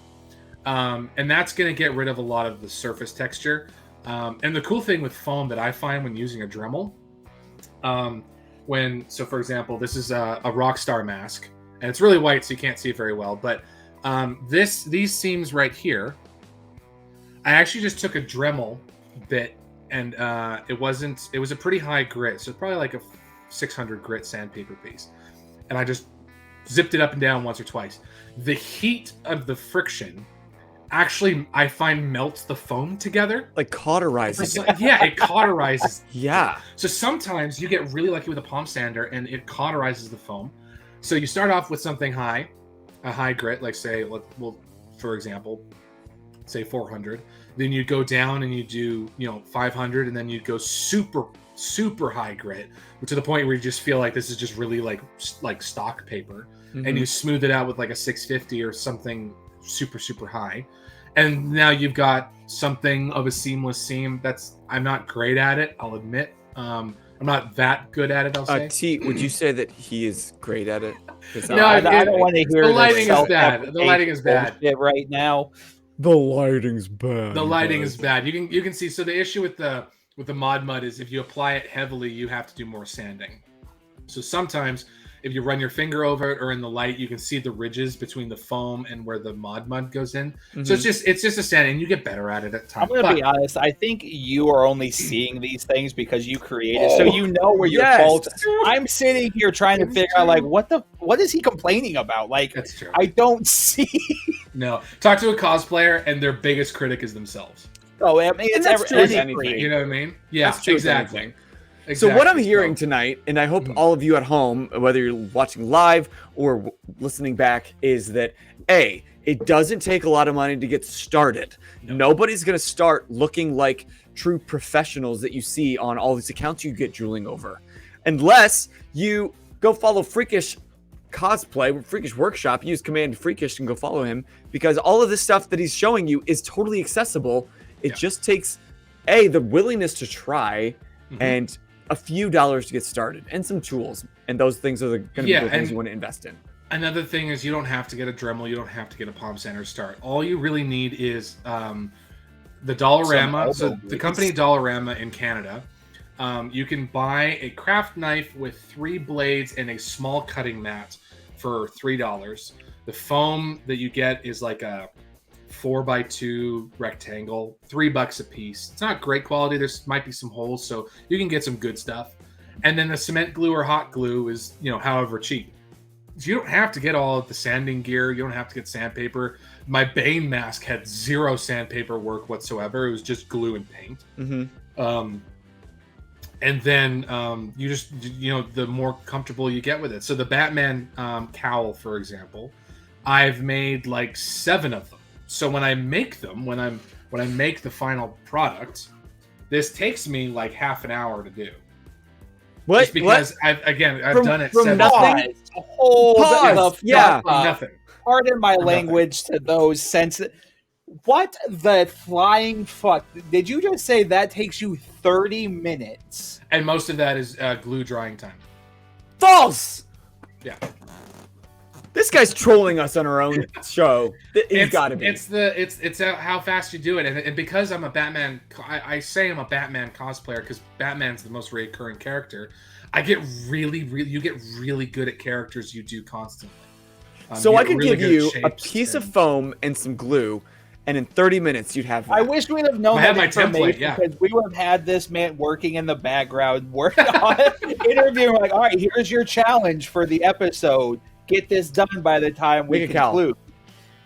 And that's going to get rid of a lot of the surface texture. And the cool thing with foam that I find when using a Dremel, so for example, this is a Rockstar mask, and it's really white, so you can't see it very well. But these seams right here, I actually just took a Dremel bit, and it was a pretty high grit, so it's probably like a 600 grit sandpaper piece, and I just zipped it up and down once or twice. The heat of the friction actually, I find, melts the foam together. Like cauterizes. Yeah, it cauterizes. Yeah. So sometimes you get really lucky with a palm sander and it cauterizes the foam. So you start off with something a high grit, like say, for example, say 400. Then you go down and you do, 500, and then you go super, super high grit, to the point where you just feel like this is just really like stock paper. Mm-hmm. And you smooth it out with like a 650 or something super, super high. And now you've got something of a seamless seam. I'm not great at it, I'll admit. I'm not that good at it, I'll say. T, would you say that he is great at it? No, I don't want to hear the lighting is bad. The lighting is bad right now. The lighting's bad. The lighting is bad. You can see. So the issue with the Mod Mud is if you apply it heavily, you have to do more sanding. So sometimes if you run your finger over it or in the light, you can see the ridges between the foam and where the Mod Mud goes in. Mm-hmm. So it's just a sand, and you get better at it at times. I'm going to be honest. I think you are only seeing these things because you created, so you know where your faults. I'm sitting here trying to figure out, like, what is he complaining about? Like, that's true. I don't see. No, talk to a cosplayer, and their biggest critic is themselves. Oh, I mean, it's that's true with any anything. You know what I mean? Yeah, That's true with exactly. anything. Exactly. So what I'm hearing tonight, and I hope all of you at home, whether you're watching live or listening back, is that A, it doesn't take a lot of money to get started. Nobody's going to start looking like true professionals that you see on all these accounts you get drooling over. Unless you go follow Freakish Cosplay, Freakish Workshop, use command Freakish and go follow him, because all of this stuff that he's showing you is totally accessible. It just takes, A, the willingness to try, and a few dollars to get started, and some tools, and those things are going to be the things you want to invest in. Another thing is you don't have to get a Dremel, you don't have to get a Palm Center start. All you really need is the Dollarama. So the company Dollarama in Canada, you can buy a craft knife with 3 blades and a small cutting mat for $3. The foam that you get is like a 4x2 rectangle, $3 a piece. It's not great quality. There might be some holes, so you can get some good stuff. And then the cement glue or hot glue is, however cheap. So you don't have to get all of the sanding gear. You don't have to get sandpaper. My Bane mask had 0 sandpaper work whatsoever. It was just glue and paint. And then you just, the more comfortable you get with it. So the Batman cowl, for example, I've made like 7 of them. So when I make them, when I make the final product, this takes me like half an hour to do. What? Just because I've done it from 7 nothing? times. Pause. Yeah. Nothing. Pardon my language to those sensitive. What the flying fuck? Did you just say that takes you 30 minutes? And most of that is glue drying time. False! Yeah. This guy's trolling us on our own show. He's got to be. It's how fast you do it, and because I'm a Batman, I say I'm a Batman cosplayer because Batman's the most recurring character. I get you get really good at characters you do constantly. So I could give you a piece of foam and some glue, and in 30 minutes you'd have that. I wish we'd have known that my information template, because we would have had this man working in the background, working on it, interviewing like, all right, here's your challenge for the episode. Get this done by the time we conclude.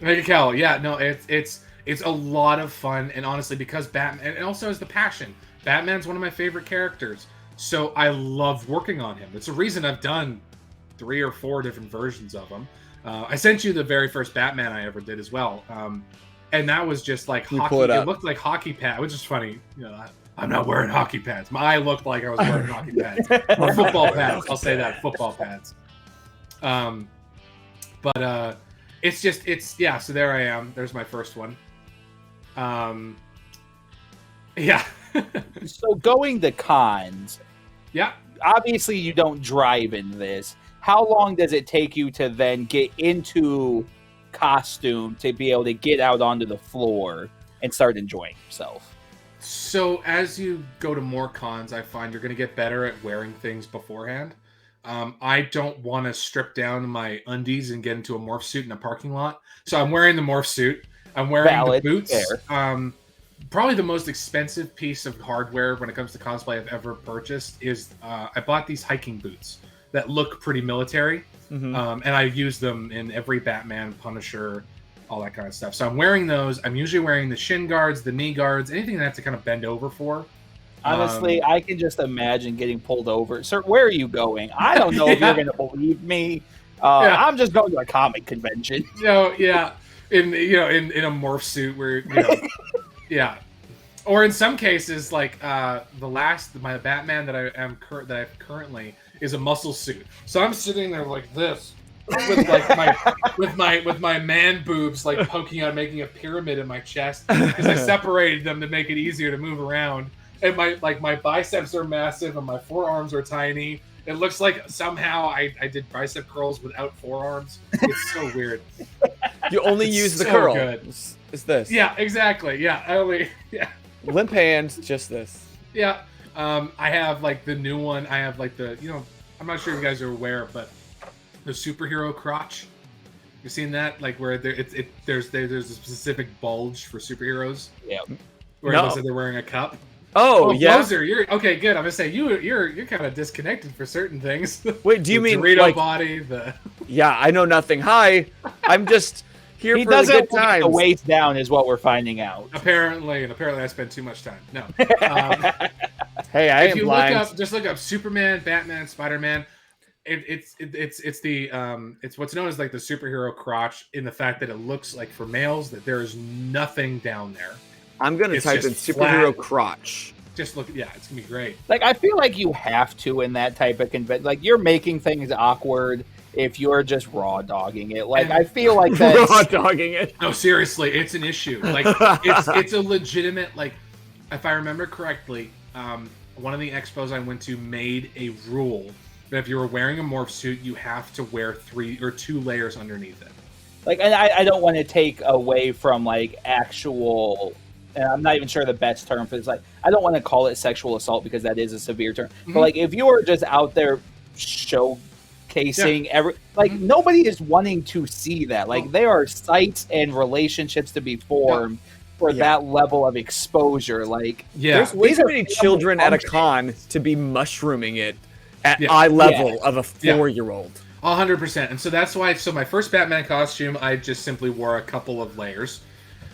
Make a cowl. Yeah, no, it's a lot of fun, and honestly, because Batman, and also is the passion. Batman's one of my favorite characters, so I love working on him. It's the reason I've done 3 or 4 different versions of him. I sent you the very first Batman I ever did as well, and that was just like hockey. It looked like hockey pads, which is funny. I'm not wearing hockey pads. My eye looked like I was wearing hockey pads or football pads. I'll say that, football pads. But so there I am. There's my first one. Yeah. So going to cons. Yeah. Obviously you don't drive in this. How long does it take you to then get into costume to be able to get out onto the floor and start enjoying yourself? So as you go to more cons, I find you're going to get better at wearing things beforehand. I don't want to strip down my undies and get into a morph suit in a parking lot. So I'm wearing the morph suit. I'm wearing the boots. Probably the most expensive piece of hardware when it comes to cosplay I've ever purchased is I bought these hiking boots that look pretty military. And I use them in every Batman, Punisher, all that kind of stuff. So I'm wearing those. I'm usually wearing the shin guards, the knee guards, anything that I have to kind of bend over for. Honestly, I can just imagine getting pulled over. Sir, where are you going? I don't know if you're going to believe me. I'm just going to a comic convention. In a morph suit where yeah, or in some cases like my Batman that I have currently is a muscle suit. So I'm sitting there like this with like with my man boobs like poking out, making a pyramid in my chest because I separated them to make it easier to move around. And my biceps are massive and my forearms are tiny. It looks like somehow I did bicep curls without forearms. It's so weird. You only use the curl. Good. It's this. Yeah, exactly. Yeah, limp hands, just this. Yeah. I have like the new one. I have like the I'm not sure if you guys are aware, but the superhero crotch. You seen that? Like where there's a specific bulge for superheroes. Yeah. Where it looks like they're wearing a cup. Oh yeah. Boser, you're okay. Good. I'm gonna say you're kind of disconnected for certain things. Wait, do you mean Dorito like body? Yeah, I know nothing. Hi, I'm just here He for the doesn't good like times. the waist down, is what we're finding out. Apparently I spend too much time. No. Hey, I If ain't you blind. just look up Superman, Batman, Spider-Man. It's what's known as like the superhero crotch, in the fact that it looks like for males that there is nothing down there. I'm gonna It's type in just superhero flat. crotch. Just look, yeah, it's gonna be great. Like, I feel like you have to in that type of convention. Like, you're making things awkward if you're just raw dogging it. Like, I feel like that's Raw dogging it. No, seriously, it's an issue. Like, it's a legitimate, like, if I remember correctly, one of the expos I went to made a rule that if you were wearing a morph suit, you have to wear 3 or 2 layers underneath it. like, and I don't want to take away from like actual. And I'm not even sure the best term for this. Like, I don't want to call it sexual assault because that is a severe term. But like, if you are just out there showcasing nobody is wanting to see that. Like, there are sites and relationships to be formed for that level of exposure. Like, there's way too many children at a con to be mushrooming it at eye level of a 4-year-old. 100%. And so that's why. So my first Batman costume, I just simply wore a couple of layers.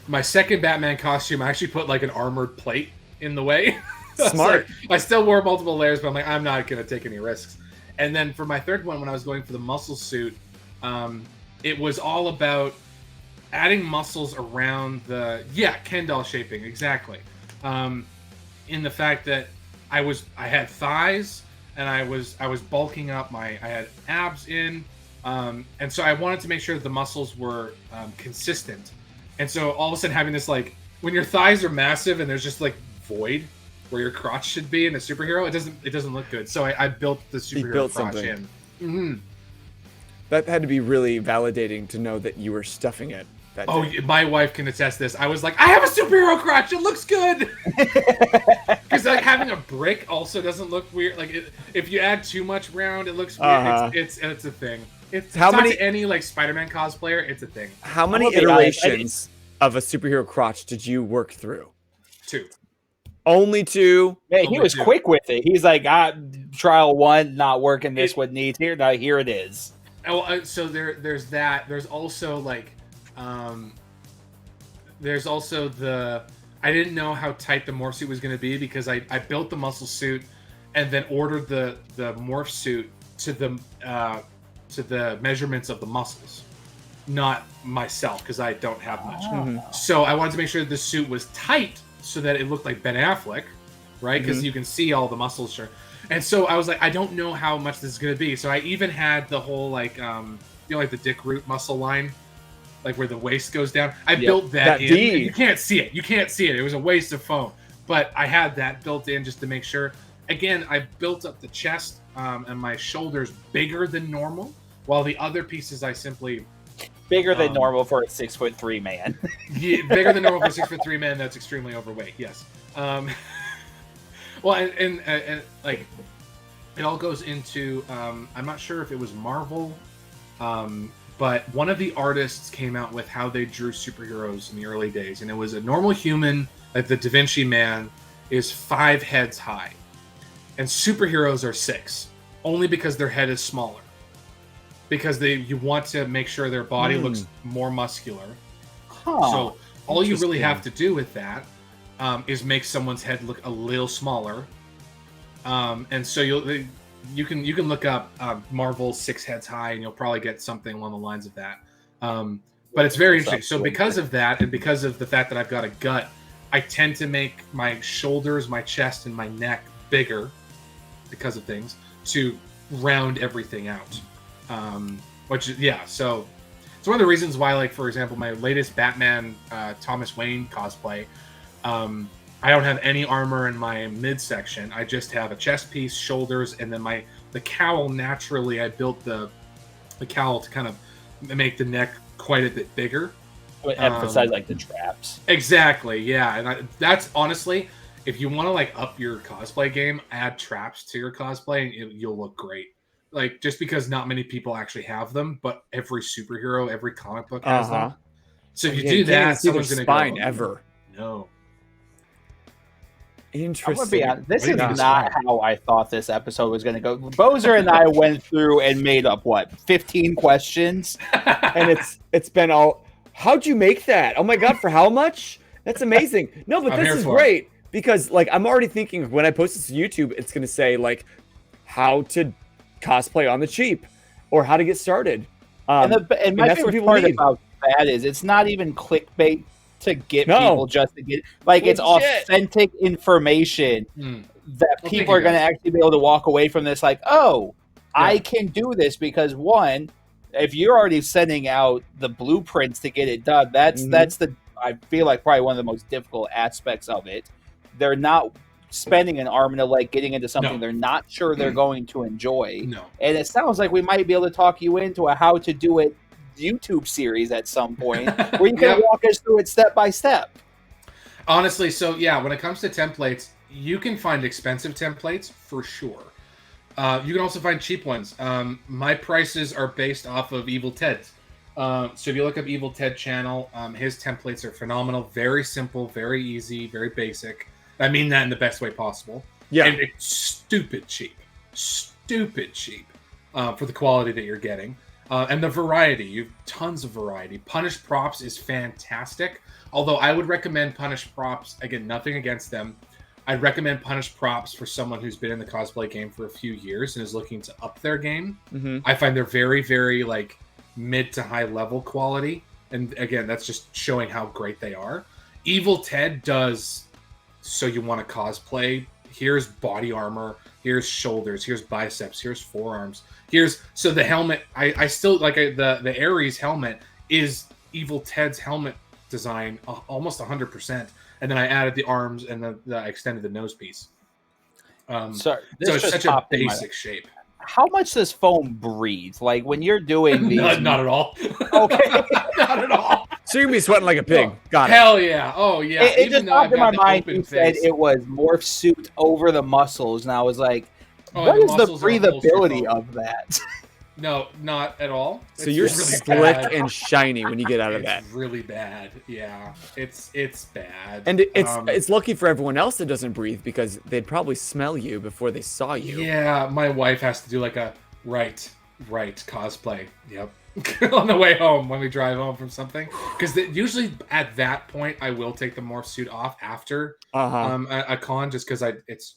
My second Batman costume, I actually put like an armored plate in the way. Smart. Like, I still wore multiple layers, but I'm like, I'm not going to take any risks. And then for my third one, when I was going for the muscle suit, it was all about adding muscles around the Ken doll shaping, exactly. In the fact that I had thighs and I was bulking up I had abs in, and so I wanted to make sure that the muscles were consistent. And so all of a sudden having this, like, when your thighs are massive and there's just like void where your crotch should be in a superhero, it doesn't look good. So I built the superhero crotch in. Mm-hmm. That had to be really validating to know that you were stuffing it. That day. My wife can attest this. I was like, I have a superhero crotch. It looks good. Because like having a brick also doesn't look weird. Like if you add too much round, it looks weird. It's a thing. It's how many to any like Spider-Man cosplayer, it's a thing. How many iterations of a superhero crotch did you work through? 2. Only 2. Man, he was quick with it. He's like, trial 1, not working. This what needs here. Now here it is. So there's that. There's also like, there's also I didn't know how tight the morph suit was going to be because I built the muscle suit and then ordered the morph suit to the measurements of the muscles, not myself because I don't have much. So I wanted to make sure the suit was tight so that it looked like Ben Affleck, right? Because you can see all the muscles. And so I was like, I don't know how much this is going to be. So I even had the whole like, like the Dick Root muscle line, like where the waist goes down. I built that in. You can't see it. It was a waste of foam. But I had that built in just to make sure. Again, I built up the chest and my shoulders bigger than normal, while the other pieces I simply... Bigger than normal for a 6'3" man. Yeah, bigger than normal for a 6'3" man that's extremely overweight, yes. Well, and like, it all goes into... I'm not sure if it was Marvel... but one of the artists came out with how they drew superheroes in the early days, and it was a normal human, like the Da Vinci Man, is 5 heads high, and superheroes are 6, only because their head is smaller, because you want to make sure their body looks more muscular. So all you really have to do with that is make someone's head look a little smaller, and so you can look up Marvel 6 heads high, and you'll probably get something along the lines of that. But it's very interesting. So because of that, and because of the fact that I've got a gut, I tend to make my shoulders, my chest, and my neck bigger because of things to round everything out. So it's one of the reasons why, like, for example, my latest Batman Thomas Wayne cosplay, I don't have any armor in my midsection. I just have a chest piece, shoulders, and then the cowl. Naturally, I built the cowl to kind of make the neck quite a bit bigger. Emphasize like the traps. Exactly, yeah. And that's honestly, if you want to like up your cosplay game, add traps to your cosplay, and you'll look great. Like, just because not many people actually have them, but every superhero, every comic book has them. So if you do that, someone's going to spine ever. No. Interesting. This is not how I thought this episode was going to go. Boser and I went through and made up 15 questions, and it's been all how'd you make that? Oh my God, for how much? That's amazing. No, but this is great because like I'm already thinking when I post this to YouTube, it's gonna say like how to cosplay on the cheap or how to get started. And my favorite part about that is it's not even clickbait to get people just to get like it's authentic information that people are going to actually be able to walk away from this like, oh, I can do this because one, if you're already sending out the blueprints to get it done, that's the I feel like probably one of the most difficult aspects of it. They're not spending an arm and a leg getting into something they're not sure they're going to enjoy. No. And it sounds like we might be able to talk you into a how to do it YouTube series at some point where you can walk us through it step by step. Honestly, so yeah, when it comes to templates, you can find expensive templates for sure. You can also find cheap ones. My prices are based off of Evil Ted's. So if you look up Evil Ted channel, his templates are phenomenal, very simple, very easy, very basic. I mean that in the best way possible. Yeah. And it's stupid cheap for the quality that you're getting. And the variety, you have tons of variety. Punished Props is fantastic. Although I would recommend Punished Props, again, nothing against them. I'd recommend Punished Props for someone who's been in the cosplay game for a few years and is looking to up their game. I find they're very, very like mid to high level quality. And again, that's just showing how great they are. Evil Ted does so you want to cosplay. Here's body armor. Here's shoulders. Here's biceps. Here's forearms. So the helmet. I still like the Ares helmet is Evil Ted's helmet design almost 100%. And then I added the arms and I extended the nose piece. So it's such a basic shape. How much does foam breathe? Like when you're doing these? Not at all. Okay, not at all. So you're gonna be sweating like a pig. Got it. Hell yeah! Oh yeah! It just popped in my mind. You said it was morph suit over the muscles, and I was like, "What is the breathability of that?" No, not at all. So you're really slick and shiny when you get out of that. It's really bad. Yeah, it's bad. And it's lucky for everyone else that doesn't breathe because they'd probably smell you before they saw you. Yeah, my wife has to do like a right cosplay. Yep. On the way home when we drive home from something, because usually at that point I will take the morph suit off after a con, just because it's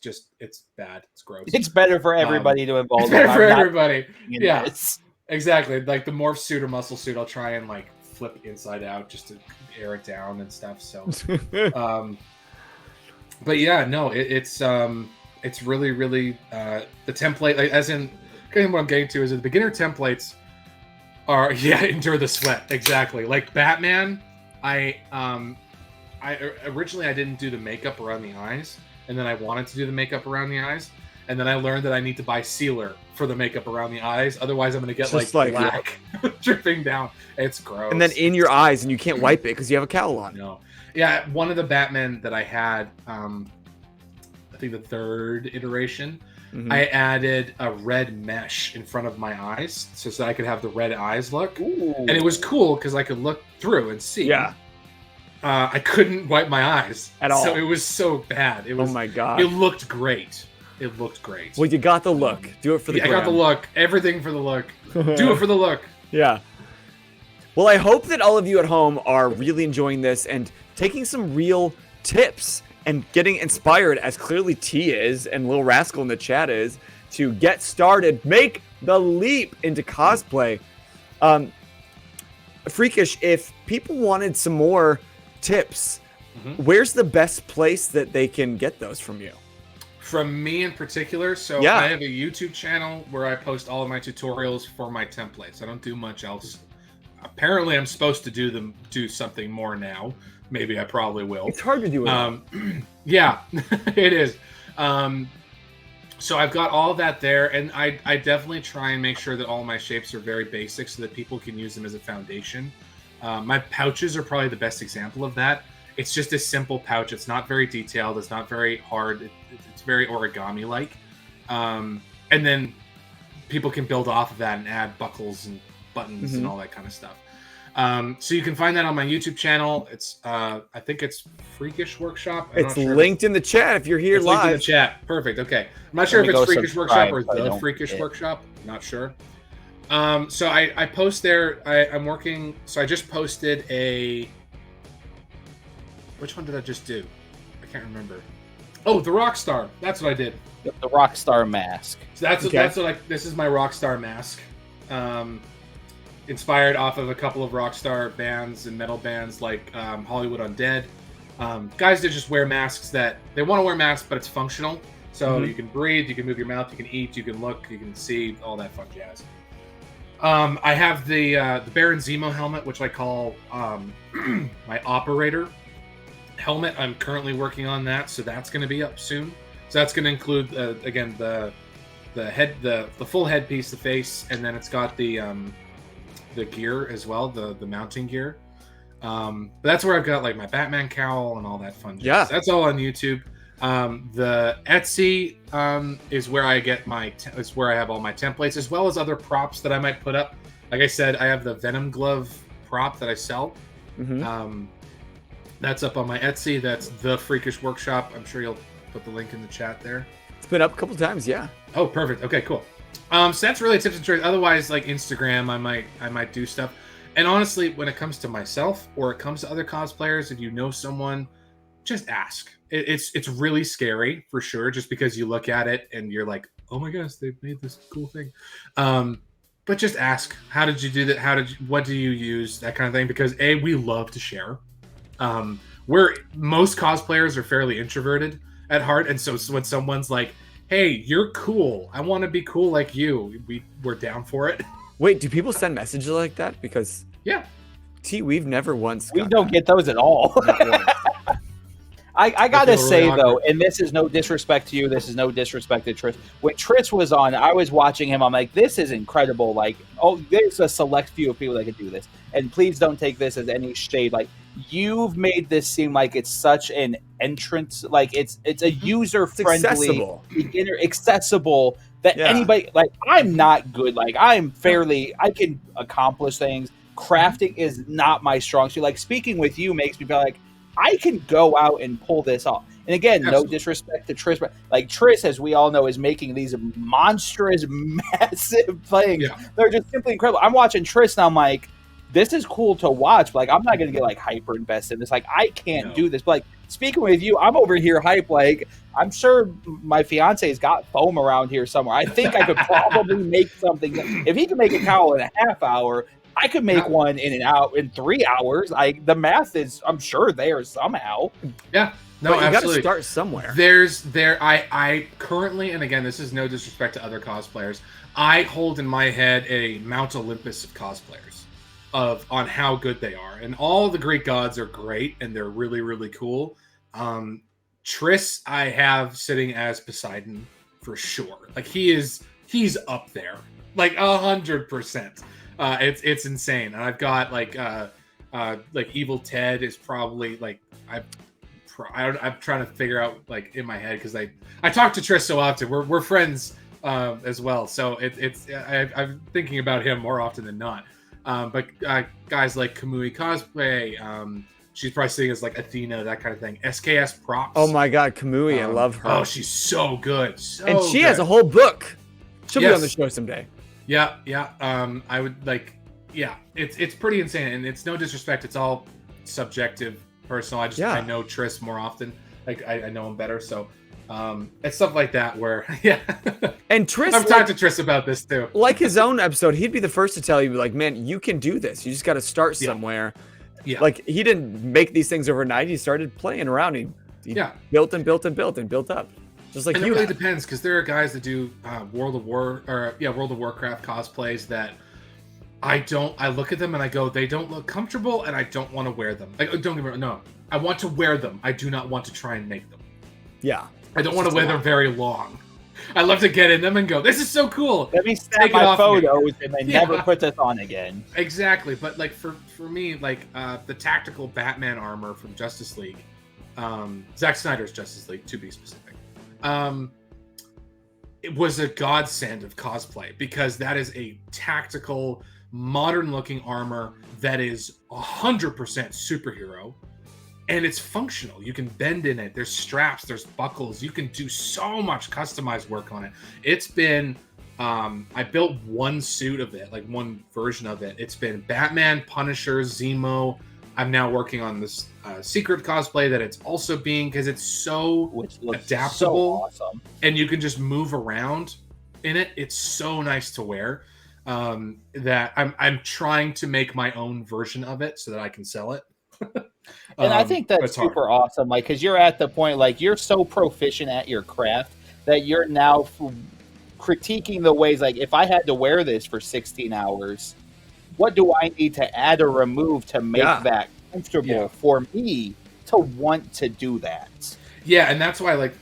bad, it's gross. It's better for everybody to involve. It's better for everybody. Yeah, exactly. Like the morph suit or muscle suit, I'll try and like flip inside out just to air it down and stuff. So, but yeah, no, it's really the template, like, as in what I'm getting to is the beginner templates are endure the sweat, exactly. Like Batman, I originally I didn't do the makeup around the eyes, and then I wanted to do the makeup around the eyes, and then I learned that I need to buy sealer for the makeup around the eyes, otherwise I'm gonna get like black dripping down. It's gross. And then in your eyes, and you can't wipe it because you have a cowl on. No, yeah, one of the Batman that I had, I think the third iteration. I added a red mesh in front of my eyes so that I could have the red eyes look. Ooh. And it was cool because I could look through and see. Yeah. I couldn't wipe my eyes at all. So it was so bad. It was, oh my God. It looked great. Well, you got the look. Do it for the I got the look. Everything for the look. Do it for the look. Yeah. Well, I hope that all of you at home are really enjoying this and taking some real tips and getting inspired, as clearly T is and Lil Rascal in the chat is, to get started, make the leap into cosplay. Freakish, if people wanted some more tips, where's the best place that they can get those from you? From me in particular, so I have a YouTube channel where I post all of my tutorials for my templates. I don't do much else. Apparently, I'm supposed to do something more now. Maybe I probably will. It's hard to do it. Yeah, it is. So I've got all of that there, and I definitely try and make sure that all my shapes are very basic so that people can use them as a foundation. My pouches are probably the best example of that. It's just a simple pouch. It's not very detailed. It's not very hard. It's very origami-like. And then people can build off of that and add buckles and buttons and all that kind of stuff. So you can find that on my YouTube channel. It's I think it's Freakish Workshop. It's linked in the chat if you're here live. Linked in the chat. Perfect. Okay. I'm not sure if it's Freakish Workshop or The Freakish Workshop. Not sure. So I post there. I'm working. So I just posted a. Which one did I just do? I can't remember. Oh, the Rockstar. That's what I did. The Rockstar mask. So that's what this is my Rockstar mask. Inspired off of a couple of Rockstar bands and metal bands like Hollywood Undead. Guys that just wear masks that they want to wear masks, but it's functional. So you can breathe, you can move your mouth, you can eat, you can look, you can see, all that fun jazz. I have the Baron Zemo helmet, which I call my operator helmet. I'm currently working on that, so that's going to be up soon. So that's going to include again the full headpiece, the face, and then it's got the gear as well, the mounting gear. But that's where I've got like my Batman cowl and all that fun jazz. Yeah, that's all on YouTube. The Etsy is where I get is where I have all my templates, as well as other props that I might put up. Like I said, I have the Venom glove prop that I sell. That's up on my Etsy. That's the Freakish Workshop. I'm sure you'll put the link in the chat there. It's been up a couple times, yeah. Oh, perfect. Okay, cool. So that's really tips and tricks. Otherwise, like Instagram, I might do stuff. And honestly, when it comes to myself or it comes to other cosplayers, if you know someone, just ask. It's really scary for sure, just because you look at it and you're like, oh my gosh, they've made this cool thing. But just ask, how did you do that? What do you use? That kind of thing. Because we love to share. Most cosplayers are fairly introverted at heart, and so when someone's like, hey, you're cool, I want to be cool like you, we're down for it. Wait, do people send messages like that? Because yeah, we've never once. We don't get those at all. I gotta say though, and this is no disrespect to you, this is no disrespect to Triss. When Triss was on, I was watching him. I'm like, this is incredible. Like, oh, there's a select few of people that can do this, and please don't take this as any shade. Like, you've made this seem like it's such an entrance, like it's a user friendly, beginner accessible that anybody. Like, I'm not good. Like, I can accomplish things. Crafting is not my strong suit. Like, speaking with you makes me feel like I can go out and pull this off. And again, no disrespect to Triss, but like Triss, as we all know, is making these monstrous, massive things. Yeah. They're just simply incredible. I'm watching Triss and I'm like, this is cool to watch. But like, I'm not going to get like hyper invested in this. Like, I can't do this. But like, speaking with you, I'm over here hype. Like, I'm sure my fiance's got foam around here somewhere. I think I could probably make something. If he can make a cowl in a half hour, I could make one in 3 hours. The math is, I'm sure, there somehow. Yeah, no, but you absolutely. Got to start somewhere. I currently, and again, this is no disrespect to other cosplayers, I hold in my head a Mount Olympus of cosplayers on how good they are, and all the Greek gods are great, and they're really, really cool. Triss, I have sitting as Poseidon for sure. Like, he's up there, like 100%. It's insane, and I've got like Evil Ted is probably like I'm trying to figure out like in my head, because I talk to Triss so often. We're friends as well, so I'm thinking about him more often than not. But guys like Kamui Cosplay, she's probably sitting as like Athena, that kind of thing. SKS Props. Oh my God, Kamui, I love her. Oh, she's so good, and she has a whole book. She'll be on the show someday. Yeah. I would like, it's pretty insane, and it's no disrespect. It's all subjective, personal. I know Triss more often. Like, I know him better, so it's stuff like that where, And Triss, I've talked to Triss about this too. Like his own episode, he'd be the first to tell you, like, man, you can do this. You just got to start somewhere. Yeah. Like, he didn't make these things overnight. He started playing around. He built and built and built and built up. Just like, and it really depends, because there are guys that do World of Warcraft cosplays that I look at them and I go, they don't look comfortable, and I don't want to wear them. Like, don't get me wrong, no, I want to wear them. I do not want to try and make them. Yeah, I don't want to wear them very long. I love to get in them and go, this is so cool. Let me snap my photos and then never put this on again. Exactly, but like for me, like the tactical Batman armor from Justice League, Zack Snyder's Justice League, to be specific. It was a godsend of cosplay, because that is a tactical, modern-looking armor that is 100% superhero, and it's functional. You can bend in it. There's straps. There's buckles. You can do so much customized work on it. It's been I built one suit of it, like one version of it. It's been Batman, Punisher, Zemo. I'm now working on this secret cosplay that it's also being, because it's so Which looks adaptable, so awesome. and you can just move around in it. It's so nice to wear that I'm trying to make my own version of it so that I can sell it. And I think that's super awesome, like, because you're at the point, like, you're so proficient at your craft that you're now critiquing the ways, like, if I had to wear this for 16 hours, what do I need to add or remove to make that comfortable for me to want to do that? Yeah, and that's why, like,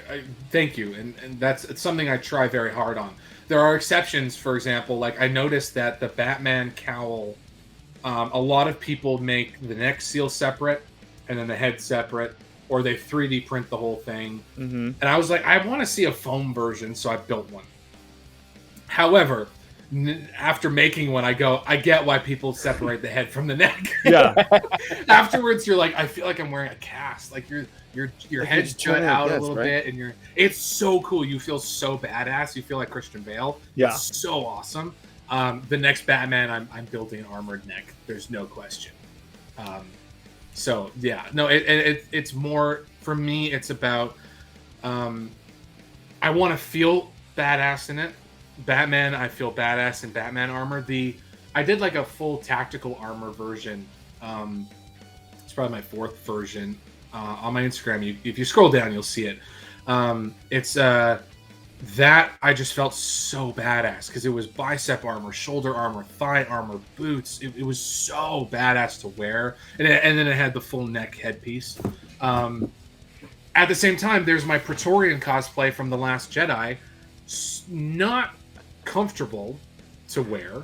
I thank you, and it's something I try very hard on. There are exceptions. For example, like, I noticed that the Batman cowl, a lot of people make the neck seal separate and then the head separate, or they 3D print the whole thing. Mm-hmm. And I was like, I want to see a foam version, so I built one. However, after making one, I get why people separate the head from the neck. Yeah. Afterwards, you're like, I feel like I'm wearing a cast. Like your head's jut out a little bit, and it's so cool. You feel so badass. You feel like Christian Bale. Yeah. It's so awesome. The next Batman, I'm building an armored neck. There's no question. So yeah, no, it's more for me. It's about I want to feel badass in it. Batman, I feel badass in Batman armor. I did like a full tactical armor version. It's probably my 4th version on my Instagram. If you scroll down, you'll see it. It's that I just felt so badass because it was bicep armor, shoulder armor, thigh armor, boots. It was so badass to wear, and then it had the full neck headpiece. At the same time, there's my Praetorian cosplay from The Last Jedi. Not comfortable to wear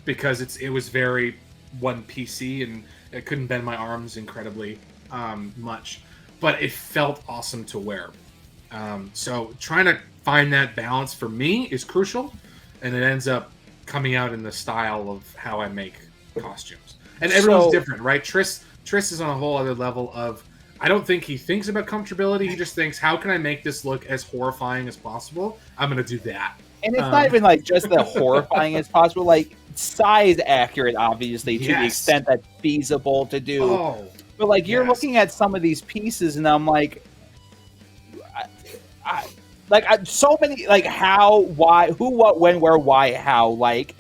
because it was very one piecey and I couldn't bend my arms incredibly much, but it felt awesome to wear. So trying to find that balance for me is crucial, and it ends up coming out in the style of how I make costumes. And everyone's different, right? Triss is on a whole other level of, I don't think he thinks about comfortability. He just thinks, how can I make this look as horrifying as possible? I'm going to do that. And it's not even like just the horrifying as possible, like size accurate, obviously, to the extent that's feasible to do. Oh, but like you're looking at some of these pieces, and I'm like, so many, like how, why, who, what, when, where, why, how, like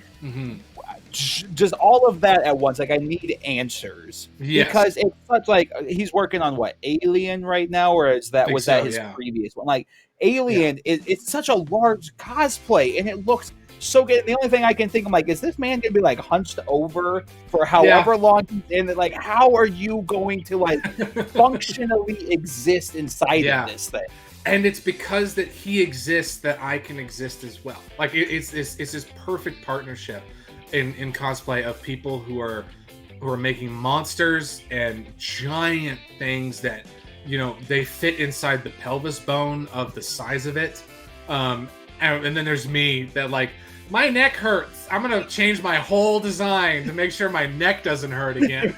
just all of that at once. Like I need answers because it's such like he's working on what, Alien right now, or is that his previous one? Like Alien it's such a large cosplay and it looks so good. The only thing I can think of, like, is this man gonna be like hunched over for however long he's in it? Like, how are you going to like functionally exist inside of this thing? And it's because that he exists that I can exist as well. Like it's this perfect partnership in cosplay of people who are making monsters and giant things that, you know, they fit inside the pelvis bone of the size of it. And then there's me that, like, my neck hurts. I'm gonna change my whole design to make sure my neck doesn't hurt again.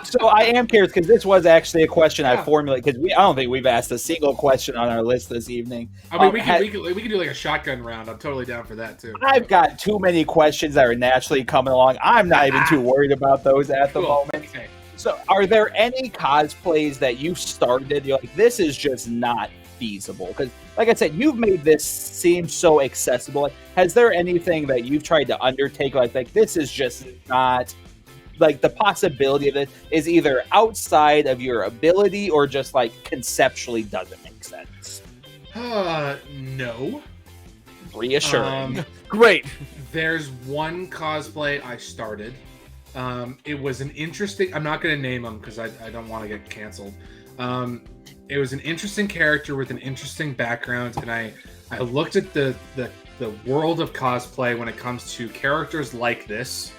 So I am curious, because this was actually a question I formulated, because I don't think we've asked a single question on our list this evening. I mean, we can do like a shotgun round. I'm totally down for that too. I've got too many questions that are naturally coming along. I'm not even too worried about those at the moment. Okay. So are there any cosplays that you started, you're like, this is just not feasible? Because like I said, you've made this seem so accessible. Like, has there anything that you've tried to undertake like this is just not, like, the possibility of it is either outside of your ability or just like conceptually doesn't make sense? No. Reassuring. Great. There's one cosplay I started. It was an interesting, I'm not going to name him because I don't want to get canceled. It was an interesting character with an interesting background, and I looked at the world of cosplay when it comes to characters like this,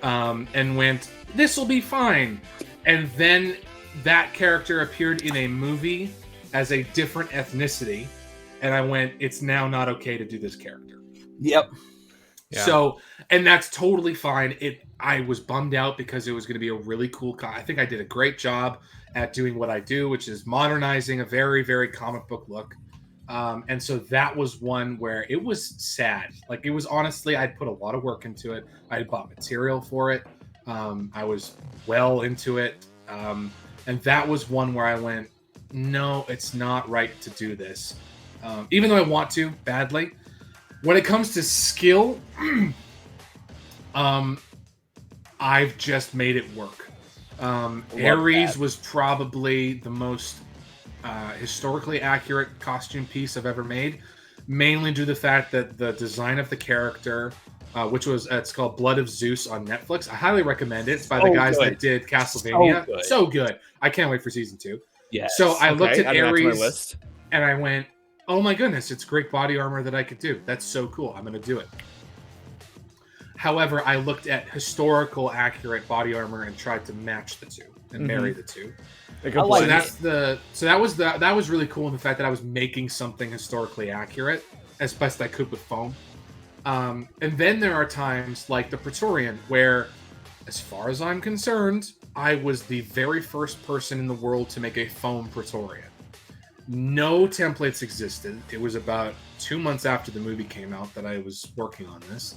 and went, this will be fine. And then that character appeared in a movie as a different ethnicity, and I went, it's now not okay to do this character. Yep. Yeah. So, and that's totally fine. I was bummed out because it was going to be a really cool I think I did a great job at doing what I do, which is modernizing a very, very comic book look. And so that was one where it was sad. Like, it was honestly, I'd put a lot of work into it. I had bought material for it. I was well into it. And that was one where I went, no, it's not right to do this. Even though I want to badly. When it comes to skill, I've just made it work. Ares was probably the most historically accurate costume piece I've ever made, mainly due to the fact that the design of the character, which was it's called Blood of Zeus on Netflix. I highly recommend it. It's by the guys that did Castlevania. So good. I can't wait for season 2. Yeah. So I looked at Ares list. and I went, oh my goodness, it's great body armor that I could do. That's so cool. I'm going to do it. However, I looked at historical accurate body armor and tried to match the two and marry the two. So that was really cool in the fact that I was making something historically accurate as best I could with foam. And then there are times like the Praetorian where, as far as I'm concerned, I was the very first person in the world to make a foam Praetorian. No templates existed. It was about 2 months after the movie came out that I was working on this.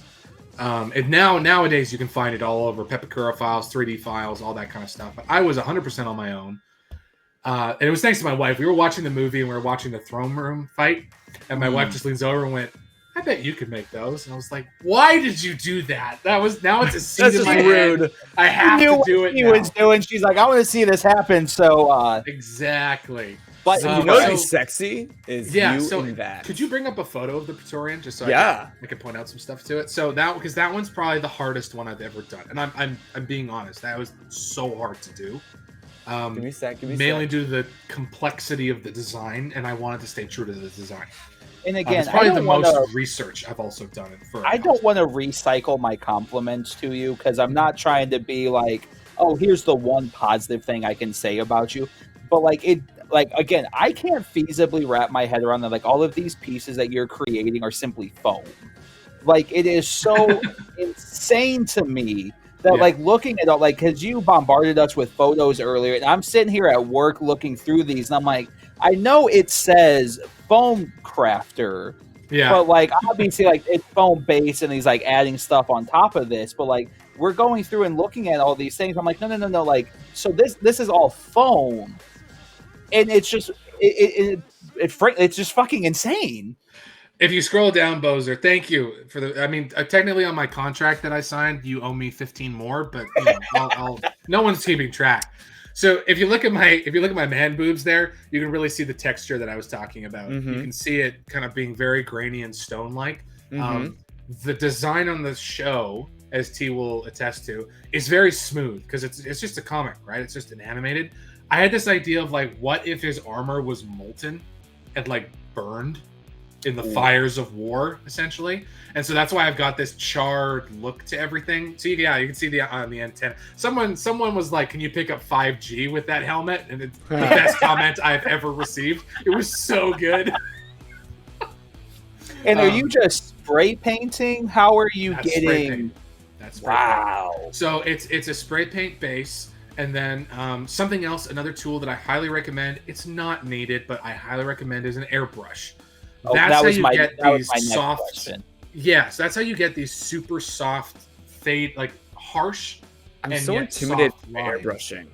And nowadays you can find it all over Pepakura files, 3D files, all that kind of stuff. But I was 100% on my own. And it was thanks to my wife. We were watching the movie and we were watching the throne room fight. And my wife just leans over and went, I bet you could make those. And I was like, why did you do that? Now it's a scene in my head. I have to do it now. Was doing. She's like, I want to see this happen. So exactly. But you know what's sexy is in that. Could you bring up a photo of the Praetorian just so I can point out some stuff to it? So because that one's probably the hardest one I've ever done, and I'm being honest, that was so hard to do. Give me a sec. Mainly due to the complexity of the design, and I wanted to stay true to the design. And again, it's probably the most research I've also done it for. I don't want to recycle my compliments to you because I'm not trying to be like, oh, here's the one positive thing I can say about you, but again, I can't feasibly wrap my head around that. Like, all of these pieces that you're creating are simply foam. Like, it is so insane to me that, like, looking at all, like, because you bombarded us with photos earlier, and I'm sitting here at work looking through these, and I'm like, I know it says foam crafter, but, like, obviously, like, it's foam based, and he's, like, adding stuff on top of this, but, like, we're going through and looking at all these things. I'm like, no, like, so this is all foam. And it's just it's just fucking insane. If you scroll down, Boser, thank you for the. I mean, technically on my contract that I signed, you owe me 15 more, but you know, no one's keeping track. So if you look at my man boobs there, you can really see the texture that I was talking about. You can see it kind of being very grainy and stone-like. The design on the show, as T will attest to, is very smooth because it's just a comic, right? It's just an animated. I had this idea of, like, what if his armor was molten and, like, burned in the fires of war, essentially? And so that's why I've got this charred look to everything. So, you can see the antenna. Someone was like, can you pick up 5G with that helmet? And it's the best comment I've ever received. It was so good. And are you just spray painting? How are you getting... That's wow. So it's a spray paint base. And then something else, another tool that I highly recommend. It's not needed, but I highly recommend is an airbrush. That's how you get these soft. Yes, that's how you get these super soft, fade, like harsh. I'm so intimidated by airbrushing.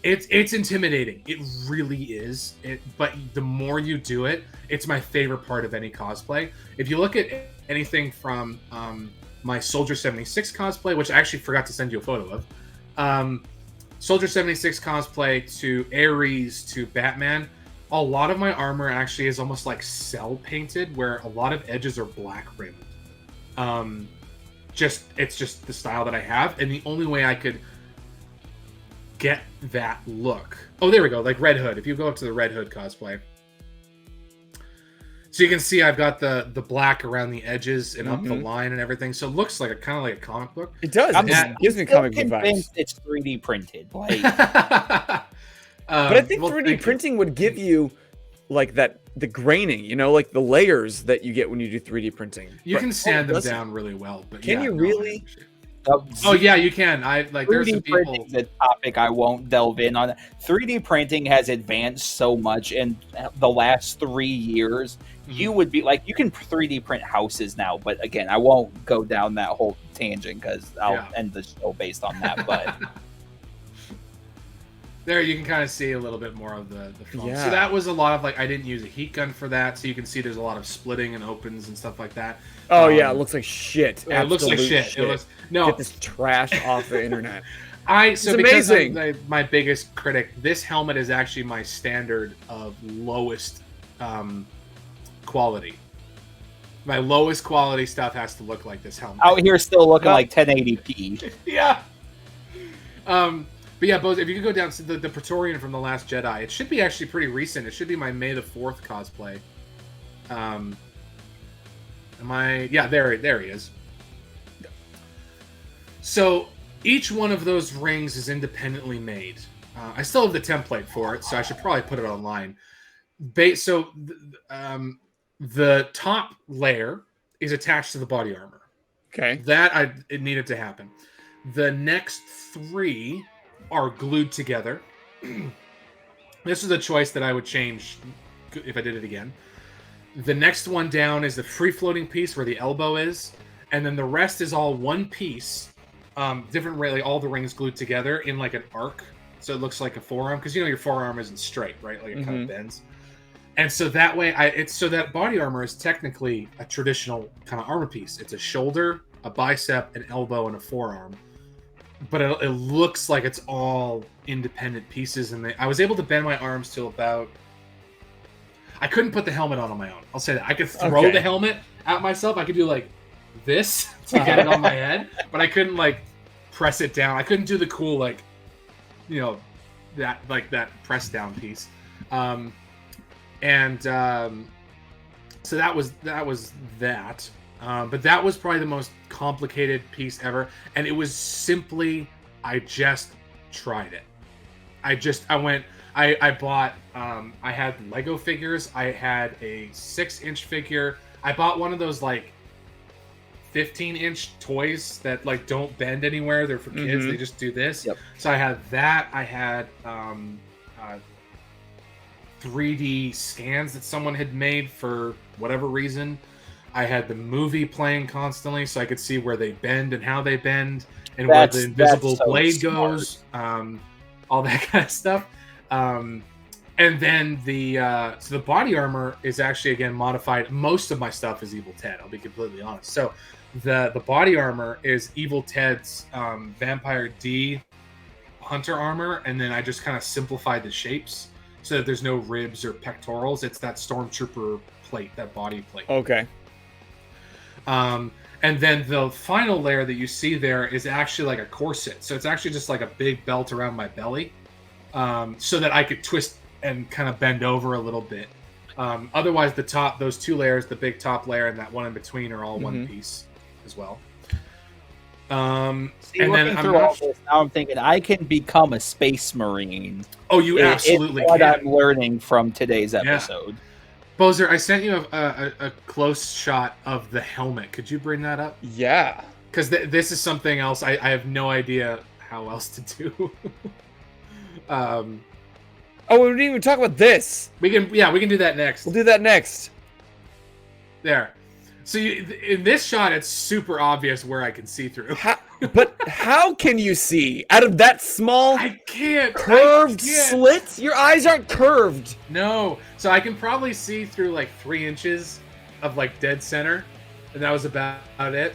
It's intimidating. It really is. But the more you do it, it's my favorite part of any cosplay. If you look at anything from my Soldier 76 cosplay, which I actually forgot to send you a photo of. Soldier 76 cosplay to Ares to Batman, a lot of my armor actually is almost like cell painted, where a lot of edges are black rimmed. It's just the style that I have, and the only way I could get that look. Oh, there we go, like Red Hood. If you go up to the Red Hood cosplay, so you can see I've got the black around the edges and up the line and everything. So it looks like kind of like a comic book. It does. It gives me comic book vibes. It's 3D printed. Like, but I think 3D printing would give you like the graining, you know, like the layers that you get when you do 3D printing. You can sand them down really well. But can you really? Oh yeah, you can. There's some 3D people. printing is a topic I won't delve in on. 3D printing has advanced so much in the last 3 years. You would be like, you can 3D print houses now, but again, I won't go down that whole tangent because I'll end the show based on that. But there you can kind of see a little bit more of the foam. Yeah. So that was a lot of I didn't use a heat gun for that, so you can see there's a lot of splitting and opens and stuff like that. Oh yeah, it looks like shit. Yeah, it looks like shit. It looks Get this trash off the internet. It's amazing. Because I'm my biggest critic, this helmet is actually my standard of lowest quality. My lowest quality stuff has to look like this helmet. out here still looking like 1080p. Yeah. But yeah, Boser, if you could go down to the Praetorian from The Last Jedi, it should be actually pretty recent. It should be my May the 4th cosplay. Yeah, there he is. So each one of those rings is independently made. I still have the template for it, so I should probably put it online. So the top layer is attached to the body armor. Okay. It needed to happen. The next 3 are glued together. This is a choice that I would change if I did it again. The next one down is the free-floating piece where the elbow is, and then the rest is all one piece, different, really, all the rings glued together in like an arc, so it looks like a forearm, because your forearm isn't straight, right? Like it kind of bends. And so that way, so that body armor is technically a traditional kind of armor piece. It's a shoulder, a bicep, an elbow, and a forearm. But it looks like it's all independent pieces, and I was able to bend my arms to about. I couldn't put the helmet on my own. I'll say that. I could throw the helmet at myself. I could do like this to get it on my head, but I couldn't like press it down. I couldn't do the cool that press down piece. So that was that. But that was probably the most complicated piece ever, and it was simply I just tried it. I bought I had Lego figures. I had a 6-inch figure. I bought one of those like 15-inch toys that like don't bend anywhere. They're for kids. They just do this. Yep. So I had that. I had 3D scans that someone had made for whatever reason. I had the movie playing constantly, so I could see where they bend and how they bend, and where the invisible blade goes, all that kind of stuff. And then so the body armor is actually again modified. Most of my stuff is Evil Ted. I'll be completely honest. So the body armor is Evil Ted's Vampire D hunter armor, and then I just kind of simplified the shapes so that there's no ribs or pectorals. It's that Stormtrooper plate, that body plate. Okay. And then the final layer that you see there is actually like a corset. So it's actually just like a big belt around my belly, so that I could twist and kind of bend over a little bit. Otherwise, those 2 layers, the big top layer and that one in between, are all one piece as well. And then now I'm thinking I can become a space marine. Oh, you absolutely what can. I'm learning from today's episode. Boser, I sent you a close shot of the helmet. Could you bring that up? Yeah. Because this is something else. I have no idea how else to do. Oh, we didn't even talk about this. We can do that next. We'll do that next. There. So in this shot, it's super obvious where I can see through. But how can you see out of that small curved slit? Your eyes aren't curved. No. So I can probably see through like 3 inches of like dead center, and that was about it.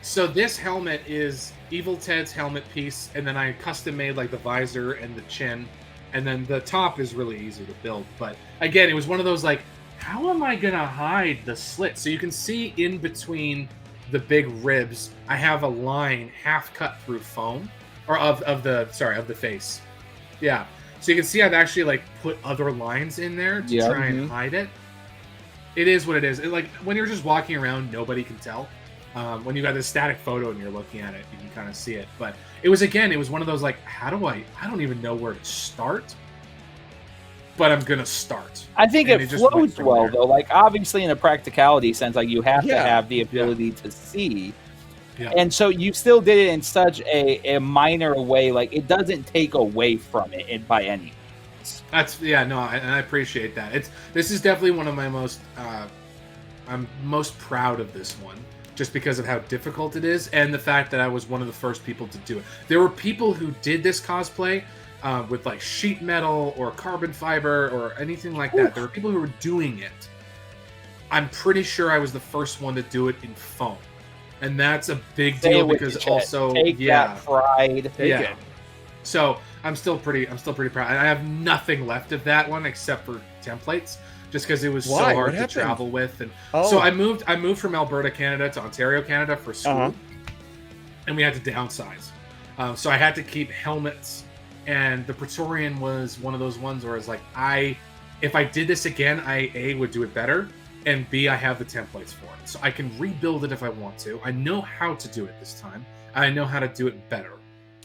So this helmet is Evil Ted's helmet piece, and then I custom made like the visor and the chin, and then the top is really easy to build. But again, it was one of those like, how am I gonna hide the slit? So you can see in between the big ribs, I have a line half cut through foam, or of the face. Yeah. So you can see I've actually like put other lines in there to try and hide it. It is what it is. Like when you're just walking around, nobody can tell. When you got this static photo and you're looking at it, you can kind of see it. But it was one of those like, I don't even know where to start. But I'm gonna start. I think it flows well, though. Like obviously, in a practicality sense, like you have to have the ability to see. Yeah. And so you still did it in such a minor way, like it doesn't take away from it by any means. And I appreciate that. This is definitely one of my most I'm most proud of this one, just because of how difficult it is and the fact that I was one of the first people to do it. There were people who did this cosplay with like sheet metal or carbon fiber or anything like that. There were people who were doing it. I'm pretty sure I was the first one to do it in foam. And that's a big deal because also that pride. Take it. So I'm still pretty proud. I have nothing left of that one except for templates, just because it was so hard to travel with. And so I moved from Alberta, Canada to Ontario, Canada for school, and we had to downsize. So I had to keep helmets, and the Praetorian was one of those ones where it's like if I did this again, I A, would do it better, and B, I have the templates for it. So I can rebuild it if I want to. I know how to do it this time. I know how to do it better.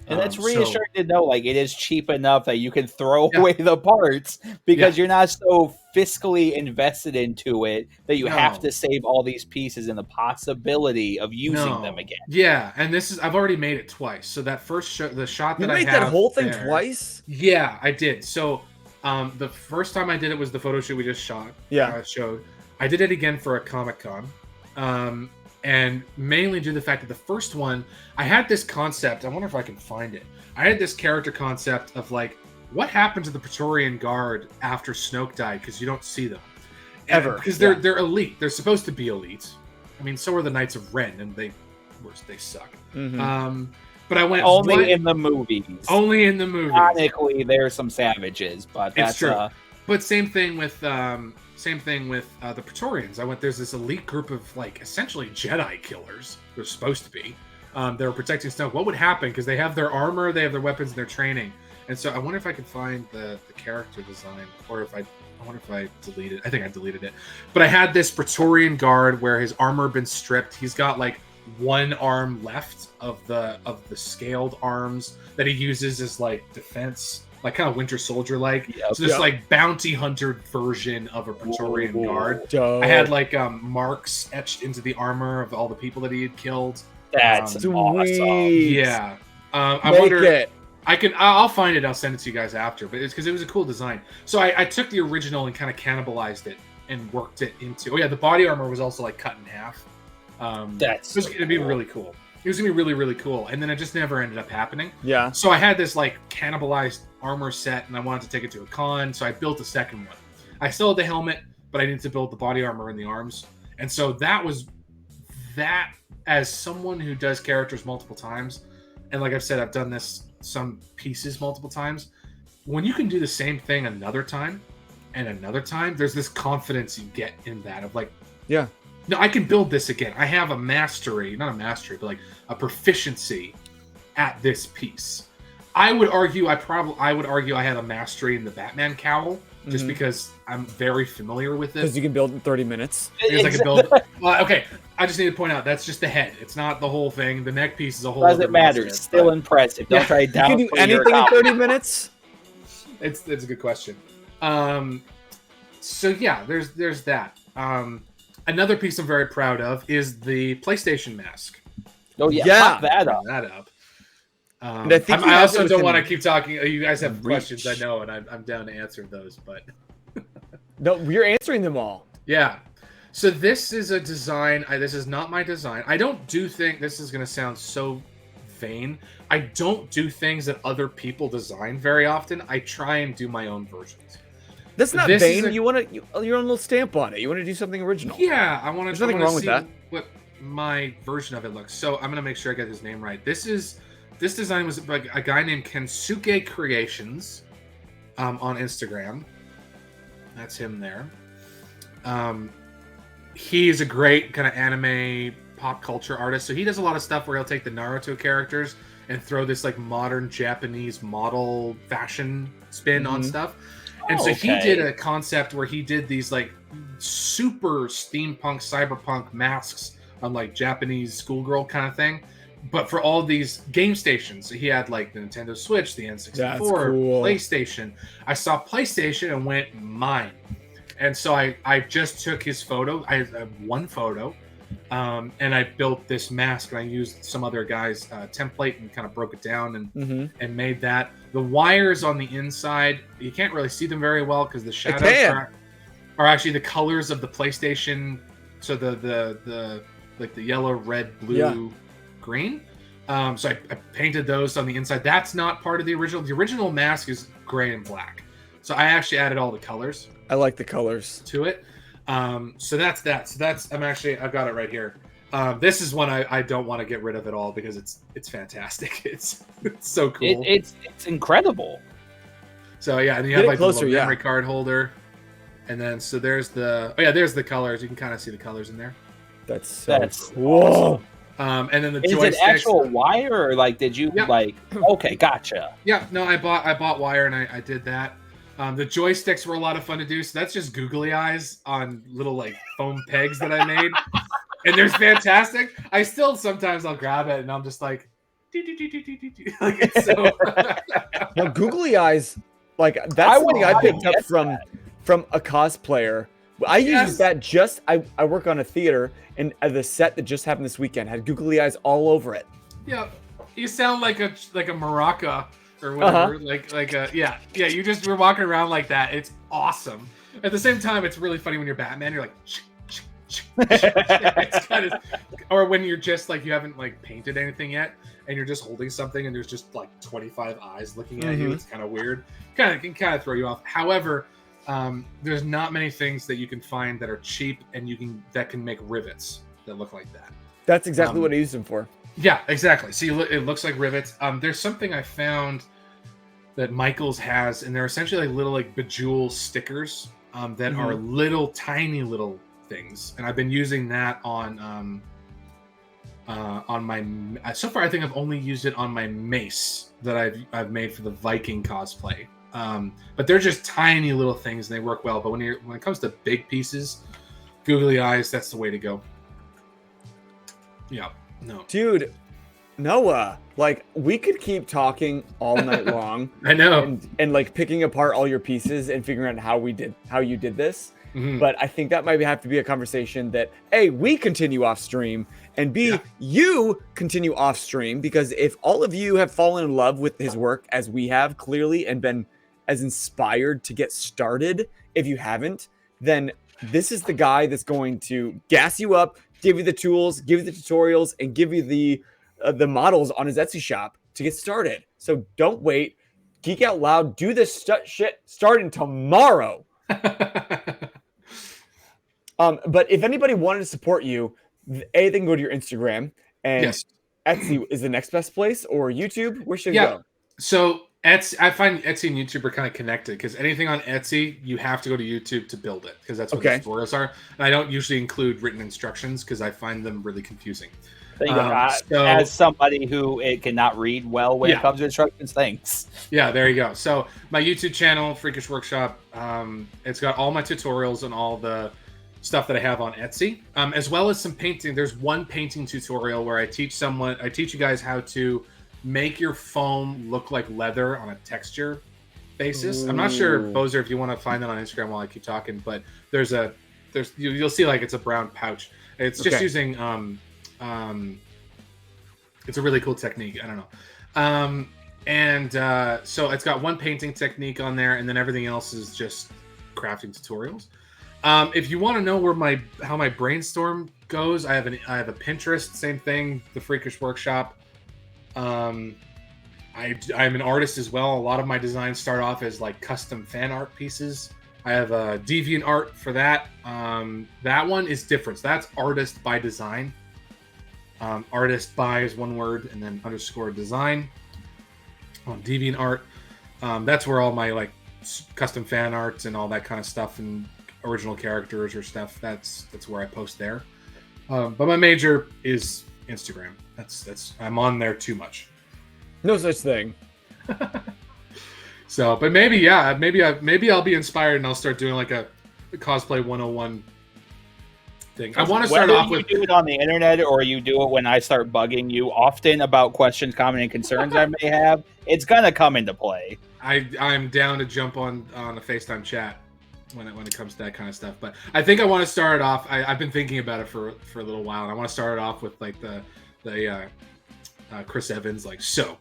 And that's reassuring to know, like, it is cheap enough that you can throw away the parts because you're not so fiscally invested into it that you have to save all these pieces and the possibility of using them again. Yeah, and I've already made it twice. So that first the shot that I made that whole thing twice? Yeah, I did. So the first time I did it was the photo shoot we just shot. Showed. I did it again for a Comic-Con. And mainly due to the fact that the first one, I had this concept. I wonder if I can find it. I had this character concept of like, what happened to the Praetorian Guard after Snoke died? Because you don't see them ever. Because they're elite. They're supposed to be elite. I mean, so are the Knights of Ren, and they suck. Mm-hmm. But I went only in the movies. Only in the movies. Ironically, there's some savages, but that's it's true. But same thing with the Praetorians. There's this elite group of like essentially Jedi killers. They're supposed to be. They were protecting Snoke. What would happen? Because they have their armor, they have their weapons, and their training. And so I wonder if I can find the character design, or if I wonder if I deleted it. I think I deleted it. But I had this Praetorian guard where his armor had been stripped. He's got like one arm left of the scaled arms that he uses as like defense. Like kind of Winter Soldier like. So this like bounty hunter version of a Praetorian guard. Dope. I had like marks etched into the armor of all the people that he had killed. That's awesome. Yeah. I wonder I'll find it, I'll send it to you guys after, but it's because it was a cool design. So I took the original and kind of cannibalized it and worked it into the body armor was also like cut in half. It was gonna be really cool. It was gonna be really, really cool. And then it just never ended up happening. Yeah. So I had this like cannibalized armor set and I wanted to take it to a con, so I built a second one. I still had the helmet, but I needed to build the body armor and the arms. And so that as someone who does characters multiple times, and like I've said, I've done some pieces multiple times. When you can do the same thing another time and another time, there's this confidence you get in that of like, no, I can build this again. I have not a mastery, but like a proficiency at this piece. I would argue I had a mastery in the Batman cowl, just because I'm very familiar with it. Because you can build in 30 minutes. Because I can build. Well, okay, I just need to point out that's just the head. It's not the whole thing. The neck piece is a whole. Doesn't matter. It's still impressive. Don't try to downplay. You can do anything in 30 minutes. It's a good question. So yeah, there's that. Another piece I'm very proud of is the PlayStation mask. Oh yeah, pop that up. And I also don't want to keep talking. You guys have questions, I know, and I'm down to answer those. But no, you're answering them all. Yeah. So this is a design. This is not my design. I don't do things. This is going to sound so vain. I don't do things that other people design very often. I try and do my own versions. That's not vain. You want your own little stamp on it. You want to do something original. Yeah, I want to. There's nothing wrong with that. What my version of it looks. So I'm gonna make sure I get his name right. This design was by a guy named Kensuke Creations on Instagram. That's him there. He is a great kind of anime pop culture artist. So he does a lot of stuff where he'll take the Naruto characters and throw this like modern Japanese model fashion spin on stuff. And so he did a concept where he did these like super steampunk, cyberpunk masks on like Japanese schoolgirl kind of thing. But for all these game stations, so he had like the Nintendo Switch, the N64, cool. PlayStation. I saw PlayStation and went mine. And so I just took his photo. I have one photo. And I built this mask, and I used some other guy's template and kind of broke it down and made that. The wires on the inside, you can't really see them very well because the shadows are actually the colors of the PlayStation. So the like the yellow, red, blue, green. So I painted those on the inside. That's not part of the original. The original mask is gray and black. So I actually added all the colors. I like the colors to it. So that's that. So that's I've got it right here. This is one I don't want to get rid of at all because it's fantastic. It's so cool. It's incredible. So yeah, and you have like the little memory card holder, and then so there's there's the colors. You can kind of see the colors in there. That's cool. Awesome. And then the joysticks. Is it actual wire or like did you like? Okay, gotcha. Yeah, no, I bought wire and I did that. The joysticks were a lot of fun to do. So that's just googly eyes on little like foam pegs that I made, and they're fantastic. I still sometimes I'll grab it and I'm just like, like it's so. Now googly eyes, like that's something I picked up from a cosplayer. I use that I work on a theater, and the set that just happened this weekend had googly eyes all over it. Yeah, you sound like a maraca or whatever. You just were walking around like that. It's awesome. At the same time, it's really funny when you're Batman. You're like, it's kind of, or when you're just like you haven't like painted anything yet, and you're just holding something, and there's just like 25 eyes looking at you. It's kind of weird. Can kind of throw you off. However. There's not many things that you can find that are cheap and that can make rivets that look like that. That's exactly what I used them for. Yeah, exactly. See, it looks like rivets. There's something I found that Michaels has, and they're essentially like little like bejeweled stickers that are little tiny little things, and I've been using that on my. So far, I think I've only used it on my mace that I've made for the Viking cosplay. But they're just tiny little things and they work well. But when it comes to big pieces, googly eyes, that's the way to go. Yeah, no, dude, Noah, like we could keep talking all night long. I know, and like picking apart all your pieces and figuring out how you did this. But I think that might have to be a conversation that A, we continue off stream, and B, you continue off stream, because if all of you have fallen in love with his work as we have clearly and been as inspired to get started, if you haven't, then this is the guy that's going to gas you up, give you the tools, give you the tutorials, and give you the models on his Etsy shop to get started. So don't wait. Geek Out Loud. Do this shit starting tomorrow. But if anybody wanted to support you, A, they can go to your Instagram, and Etsy is the next best place, or YouTube. Where should it go? So Etsy, I find Etsy and YouTube are kind of connected, because anything on Etsy, you have to go to YouTube to build it, because that's what the tutorials are. And I don't usually include written instructions because I find them really confusing. As somebody who cannot read well when it comes to instructions, thanks. Yeah, there you go. So my YouTube channel, Freakish Workshop, it's got all my tutorials and all the stuff that I have on Etsy, as well as some painting. There's one painting tutorial where I teach you guys how to make your foam look like leather on a texture basis. I'm not sure, Boser, if you want to find that on Instagram while I keep talking, but you'll see like it's a brown pouch. It's just using it's a really cool technique. I don't know. So it's got one painting technique on there, and then everything else is just crafting tutorials. If you want to know how my brainstorm goes, I have a Pinterest, same thing, the Freakish Workshop. I'm an artist as well. A lot of my designs start off as like custom fan art pieces. I have a Deviant Art for that. That one is different. So that's artist by design. Artist by is one word and then _ design. On Deviant Art, that's where all my like custom fan arts and all that kind of stuff and original characters or stuff. That's where I post there. But my major is Instagram. That's I'm on there too much. No such thing. So, but maybe I'll be inspired and I'll start doing like a cosplay 101 thing. I want to start off with. You do it on the internet, or you do it when I start bugging you often about questions, comments, and concerns I may have. It's gonna come into play. I'm down to jump on a FaceTime chat. when it comes to that kind of stuff. But I think I want to start it off. I've been thinking about it for a little while, and I want to start it off with like the Chris Evans, like, so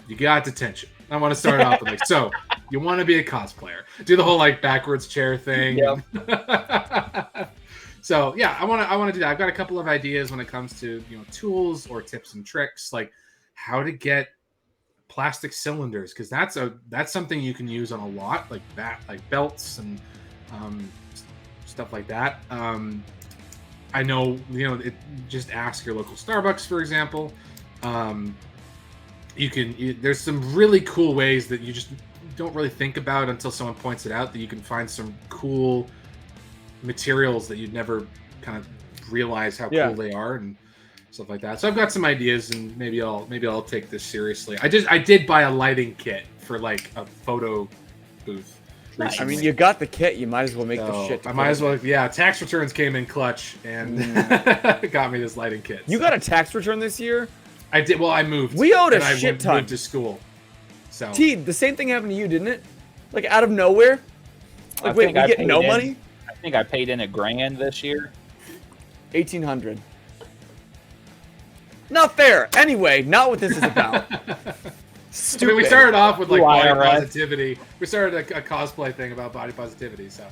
you got detention. I want to start off with like, so you want to be a cosplayer? Do the whole like backwards chair thing. Yep. So yeah, I want to do that. I've got a couple of ideas when it comes to tools or tips and tricks, like how to get plastic cylinders, because that's something you can use on a lot, like that, like belts and stuff like that. I know just ask your local Starbucks, for example. There's some really cool ways that you just don't really think about until someone points it out, that you can find some cool materials that you'd never kind of realize how cool they are and stuff like that. So I've got some ideas, and maybe I'll take this seriously. I did buy a lighting kit for like a photo booth. Nice. I mean, you got the kit, you might as well make the shit. I might as well. Yeah, tax returns came in clutch and got me this lighting kit. You got a tax return this year? I did. Well, I moved. We owed a shit ton. I moved to school. So the same thing happened to you, didn't it? Like out of nowhere? Like wait, we get no money? I think I paid in $1,000 this year. 1,800. Not fair. Anyway, not what this is about. Stupid. I mean, we started off with like body positivity. We started a cosplay thing about body positivity. So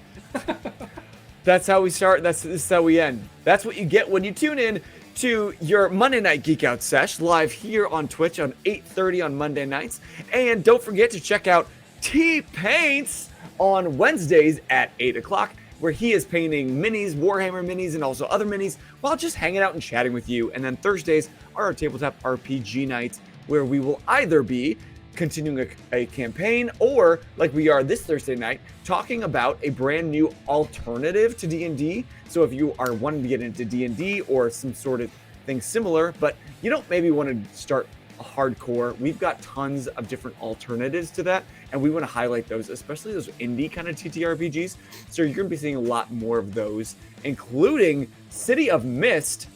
that's how we start. This is how we end. That's what you get when you tune in to your Monday Night Geek Out Sesh live here on Twitch on 8:30 on Monday nights. And don't forget to check out T Paints on Wednesdays at 8 o'clock, where he is painting minis, Warhammer minis, and also other minis while just hanging out and chatting with you. And then Thursdays are our tabletop RPG nights, where we will either be continuing a campaign or, like we are this Thursday night, talking about a brand new alternative to D&D. So if you are wanting to get into D&D or some sort of thing similar, but you don't maybe want to start hardcore, we've got tons of different alternatives to that, and we want to highlight those, especially those indie kind of TTRPGs. So you're going to be seeing a lot more of those, including City of Mist,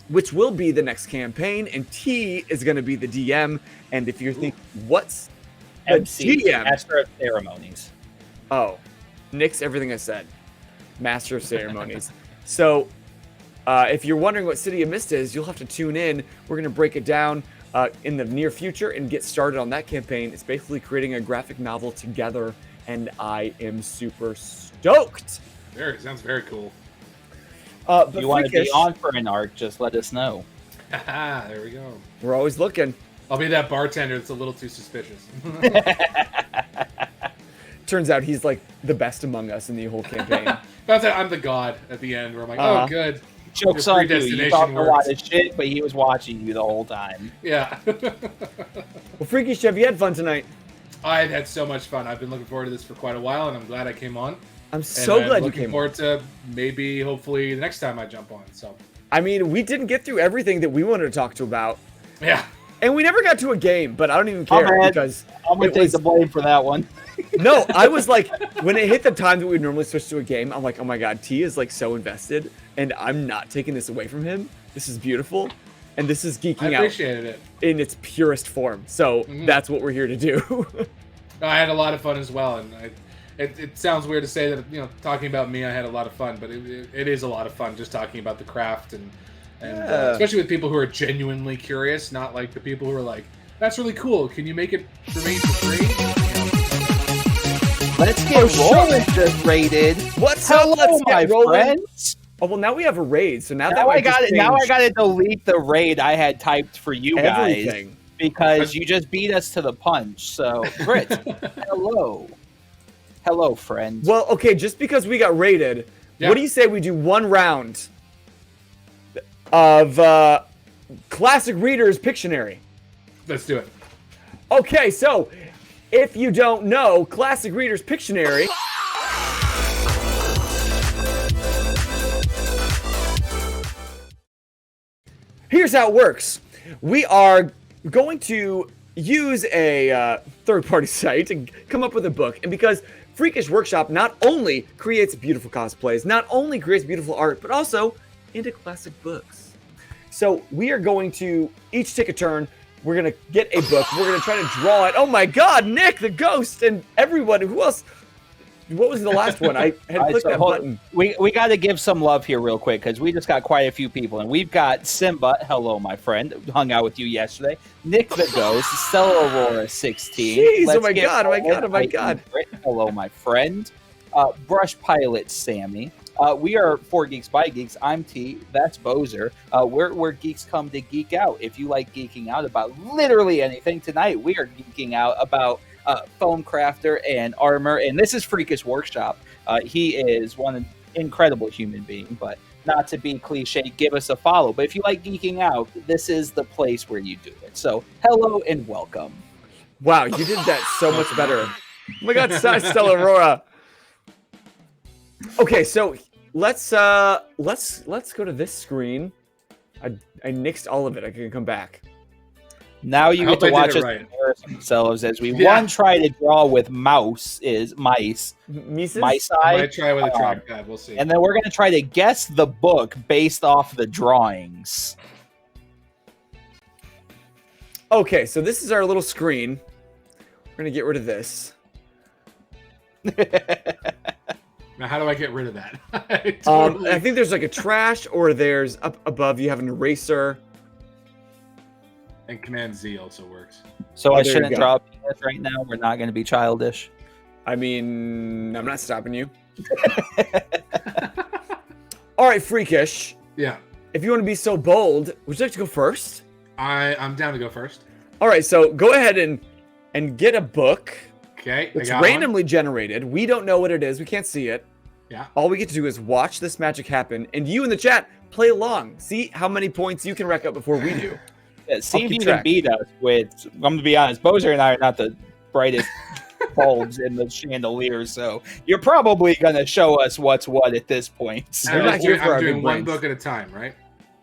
which will be the next campaign, and T is going to be the DM. And if you're thinking, what's the MC, DM? Master of Ceremonies. Oh, nix everything I said. Master of Ceremonies. So if you're wondering what City of Mist is, you'll have to tune in. We're going to break it down in the near future and get started on that campaign. It's basically creating a graphic novel together, and I am super stoked. Sounds very cool. But you want to be on for an arc, just let us know. There we go. We're always looking. I'll be that bartender that's a little too suspicious. Turns out he's like the best among us in the whole campaign. I'm the god at the end, where I'm like, oh, good. Joke's on you. You talked a lot of shit, but he was watching you the whole time. Yeah. Well, Freakish, have you had fun tonight? I've had so much fun. I've been looking forward to this for quite a while, and I'm glad I came on. I'm so glad you came on. Looking forward to maybe, hopefully, the next time I jump on. So, I mean, we didn't get through everything that we wanted to talk to about. Yeah. And we never got to a game, but I don't even care because I'm going to take the blame for that one. No, I was like, when it hit the time that we would normally switch to a game, I'm like, oh my God, T is like so invested, and I'm not taking this away from him. This is beautiful, and this is geeking out. I appreciated it in its purest form. So that's what we're here to do. I had a lot of fun as well, and it sounds weird to say that, talking about me, I had a lot of fun, but it is a lot of fun just talking about the craft and especially with people who are genuinely curious, not like the people who are like, that's really cool. Can you make it for me for free? Let's get rolling, just rated. What's Hello, up? Let's my get rolling. friends. Oh well, now we have a raid. So now I got it. Now I got to delete the raid I had typed for you guys because you just beat us to the punch. So, Britt, hello, friends. Well, okay, just because we got raided, what do you say we do one round of Classic Reader's Pictionary? Let's do it. Okay, so if you don't know, Classic Reader's Pictionary here's how it works. We are going to use a third-party site to come up with a book, and because Freakish Workshop not only creates beautiful cosplays, not only creates beautiful art, but also into classic books. So we are going to each take a turn. We're going to get a book. We're going to try to draw it. Oh my God, Nick, the ghost, and everyone. Who else? What was the last one? I had All right, clicked so that button. We got to give some love here real quick because we just got quite a few people, and we've got Simba, hello my friend, hung out with you yesterday. Nick the Ghost, Stella Aurora 16. Jeez, Let's oh my give god, oh my Owen god, oh my Knight god. Brit, hello my friend. Brush Pilot Sammy. We are 4 Geeks by Geeks. I'm T. That's Boser. We're where geeks come to geek out. If you like geeking out about literally anything, tonight we are geeking out about foam crafter and armor. And this is Freakish Workshop. He is one incredible human being, but not to be cliche, give us a follow. But if you like geeking out, this is the place where you do it. So hello and welcome. Wow, you did that so much better. Oh my god, Stella Aurora. Okay, so let's go to this screen. I nixed all of it. I can come back. Now you get to watch us embarrass themselves as we one try to draw with mice. Mice? I might try with a trackpad. We'll see. And then we're going to try to guess the book based off the drawings. Okay, so this is our little screen. We're going to get rid of this. Now, how do I get rid of that? I think there's like a trash, or there's up above you have an eraser. And Command Z also works. So I shouldn't draw a penis right now. We're not going to be childish. I mean, I'm not stopping you. All right, Freakish. Yeah. If you want to be so bold, would you like to go first? I'm down to go first. All right, so go ahead and get a book. Okay. It's randomly generated. We don't know what it is. We can't see it. Yeah. All we get to do is watch this magic happen, and you in the chat play along. See how many points you can rack up before we do. Yeah, see if you can beat us with. I'm going to be honest. Boser and I are not the brightest bulbs in the chandelier, so you're probably going to show us what's what at this point. So. I'm doing one book at a time, right?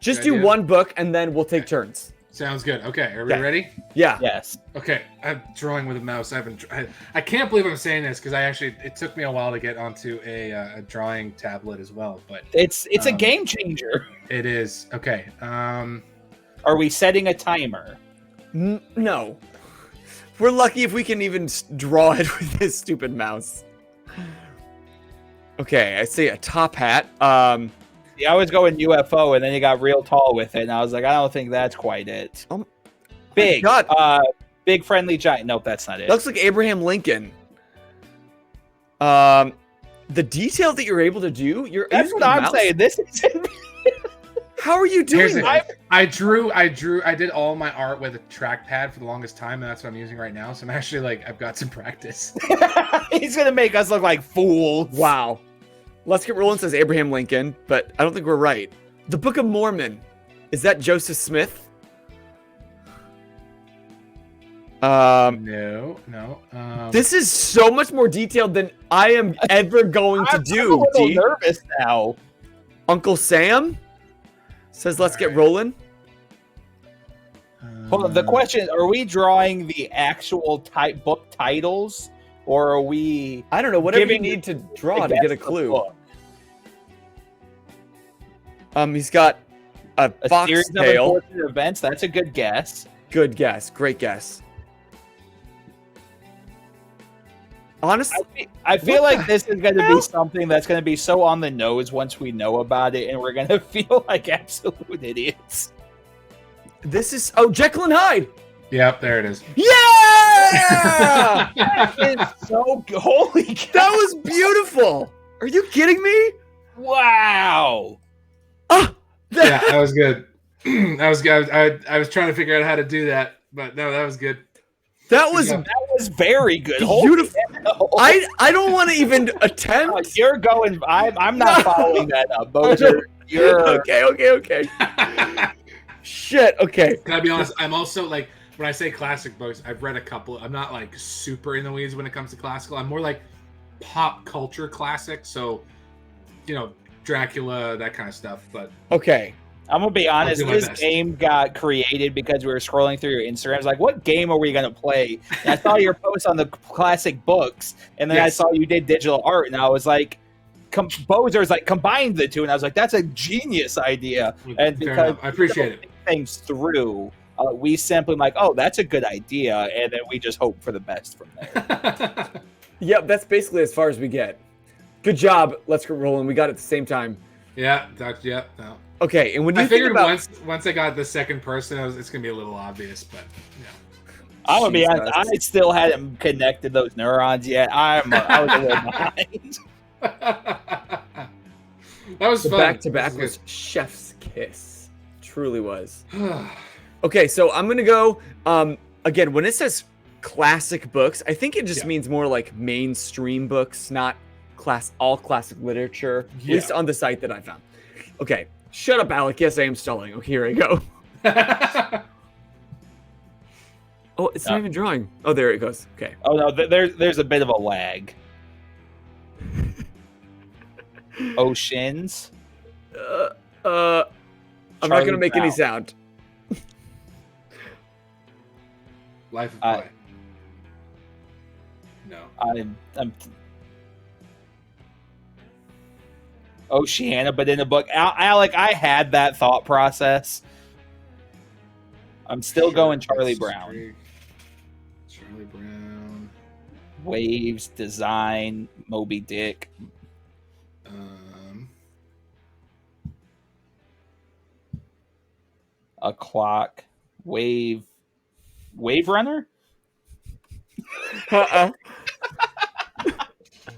Just do one book, and then we'll take turns. Sounds good. Okay, are we ready? Yeah. Yes. Okay, I'm drawing with a mouse. I can't believe I'm saying this because it took me a while to get onto a drawing tablet as well. But it's a game changer. It is. Okay. Are we setting a timer? No. We're lucky if we can even draw it with this stupid mouse. Okay, I see a top hat. Yeah, I was going UFO, and then you got real tall with it, and I was like, I don't think that's quite it. Big, big friendly giant. Nope, that's not it. Looks like Abraham Lincoln. The detail that you're able to do, that's what I'm saying. This is. How are you doing that? I did all my art with a trackpad for the longest time, and that's what I'm using right now. So I'm actually I've got some practice. He's gonna make us look like fools. Wow. Let's Get Rolling says Abraham Lincoln, but I don't think we're right. The Book of Mormon. Is that Joseph Smith? No. This is so much more detailed than I am ever going to do. I'm a little nervous now. Uncle Sam says, let's get rolling. Hold on. The question, are we drawing the actual book titles? Or are we... I don't know. Whatever you need to draw to get a clue. He's got a series of important events. That's a good guess. Good guess. Great guess. Honestly, I feel like this is going to be something that's going to be so on the nose once we know about it, and we're going to feel like absolute idiots. This is... Jekyll and Hyde! Yep, there it is. Yeah! That is so... Holy cow. That was beautiful! Are you kidding me? Wow! Yeah, that was good. That was good. I was trying to figure out how to do that, but no, that was good. That was very good. Beautiful. I don't want to even attempt. You're going... I'm not following that up. You're... Okay. Shit, okay. Can I be honest? I'm also when I say classic books, I've read a couple. I'm not super in the weeds when it comes to classical. I'm more like pop culture classic. So, Dracula, that kind of stuff. But okay, I'm gonna be honest. This game got created because we were scrolling through your Instagram. I was like, "What game are we gonna play?" And I saw your post on the classic books, and then I saw you did digital art, and I was like, "Boser's combined the two," and I was like, "That's a genius idea." And because I appreciate it. Things through. We simply oh, that's a good idea, and then we just hope for the best from there. Yep, that's basically as far as we get. Good job. Let's get rolling. We got it at the same time. Yeah, no. Okay, and when you I think figured about once I got the second person, it's gonna be a little obvious, but I'm gonna be honest. Jesus. I still hadn't connected those neurons yet. I was a little behind. yeah. That was the fun. back to back was chef's kiss. Truly was. Okay, so I'm gonna go. Again, when it says classic books, I think it just means more like mainstream books, not all classic literature. At least on the site that I found. Okay, shut up, Alec. Yes, I am stalling. Okay, here I go. Oh, it's not even drawing. Oh, there it goes. Okay. Oh no, there's a bit of a lag. Oceans. I'm not gonna make any sound. Life of Pi. No. I'm Oceania, but in a book. Alec, I had that thought process. I'm still going Charlie Brown. Charlie Brown. Waves, design, Moby Dick. A clock. Wave Runner?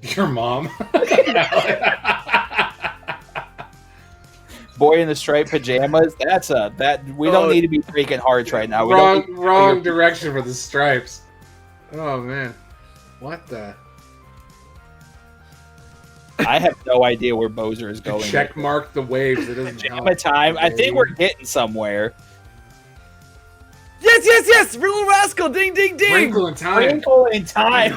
Your mom. Boy in the striped pajamas. We don't need to be freaking hearts right now. Wrong direction for the stripes. Oh man. What the? I have no idea where Boser is going. Check mark the waves. It doesn't help. Pajama time. I think we're getting somewhere. Yes! Little Rascal! Ding, ding, ding! Wrinkle in Time. Wrinkle in Time.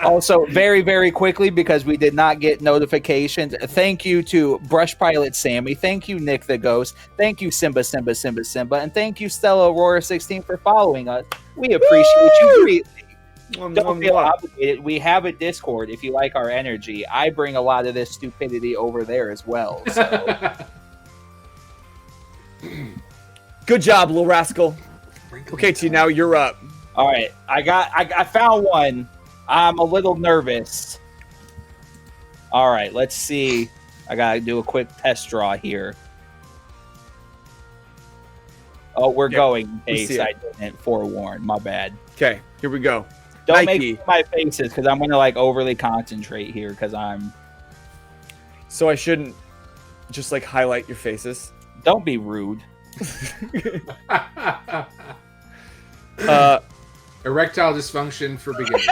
Also, very, very quickly, because we did not get notifications, thank you to Brush Pilot Sammy. Thank you, Nick the Ghost. Thank you, Simba. And thank you, Stella Aurora 16 for following us. We appreciate you greatly. Don't feel obligated. We have a Discord if you like our energy. I bring a lot of this stupidity over there as well. So. Good job, Little Rascal. Okay, T, now you're up. All right, I found one. I'm a little nervous. All right, let's see. I gotta do a quick test draw here. Oh, we're going in case I didn't forewarn. My bad. Okay, here we go. Don't make my faces because I'm gonna like overly concentrate here because I'm. So I shouldn't just like highlight your faces. Don't be rude. Erectile dysfunction for beginners.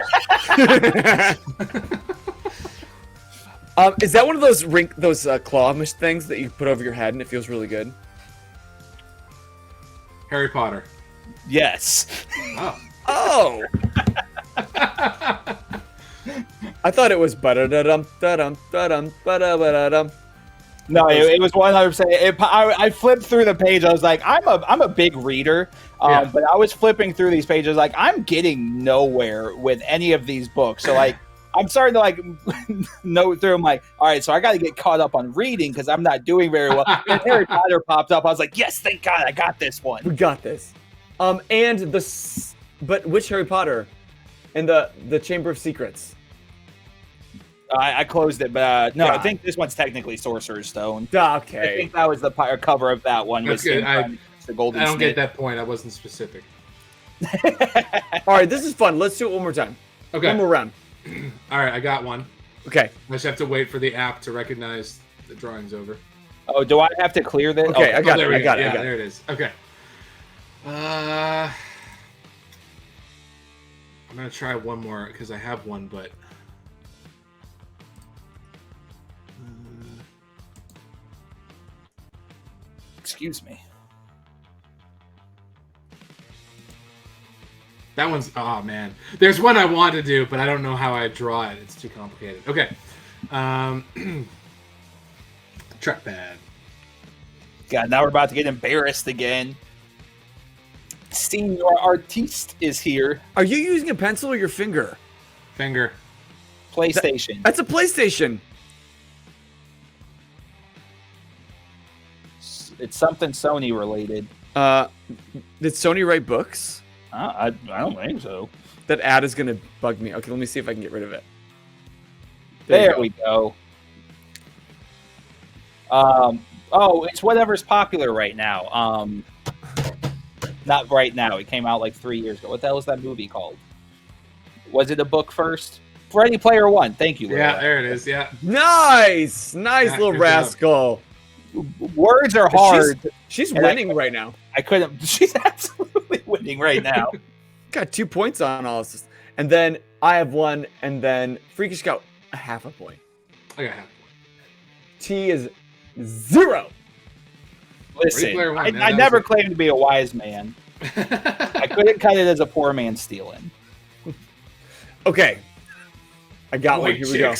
Is that one of those claw things that you put over your head and it feels really good? Harry Potter. Yes. Oh. I thought it was ba-da-da-dum, da-dum, da-dum, ba-da-ba-da-dum. No, it was 100%. I flipped through the page. I was like, I'm a big reader, but I was flipping through these pages like I'm getting nowhere with any of these books. So like, I'm starting to like note through. I'm like, all right, so I got to get caught up on reading because I'm not doing very well. And Harry Potter popped up. I was like, yes, thank God, I got this one. We got this. But which Harry Potter? And the Chamber of Secrets. I closed it, but no, God. I think this one's technically Sorcerer's Stone. Okay. I think that was the cover of that one. That's good. The Golden I don't Snake. get that point. I wasn't specific. All right, this is fun. Let's do it one more time. Okay. One more round. All right, I got one. Okay. I just have to wait for the app to recognize the drawing's over. Oh, do I have to clear this? Okay, I got it. There we I got go. it. Yeah, there it is. Okay. I'm gonna try one more because I have one, but. Excuse me. That one's, oh man. There's one I want to do, but I don't know how I draw it. It's too complicated. Okay. Trackpad. God, now we're about to get embarrassed again. Senior Artiste is here. Are you using a pencil or your finger? Finger. PlayStation. That's a PlayStation. It's something Sony related. Did Sony write books? I don't think so. That ad is gonna bug me. Okay, let me see if I can get rid of it. There we go. Oh, it's whatever's popular right now. Not right now. It came out like 3 years ago. What the hell is that movie called? Was it a book first? Ready Player One. Thank you. Yeah, there it is. Yeah. Nice, Yeah, little good rascal. Words are hard. She's winning right now. I couldn't. She's absolutely winning right now. Got 2 points on all this. And then I have 1, and then Freakish got a half a point. I got half. T is 0. Listen, Player One, I never claimed to be a wise man. I couldn't cut it as a poor man stealing. Okay. I got one. Here we go.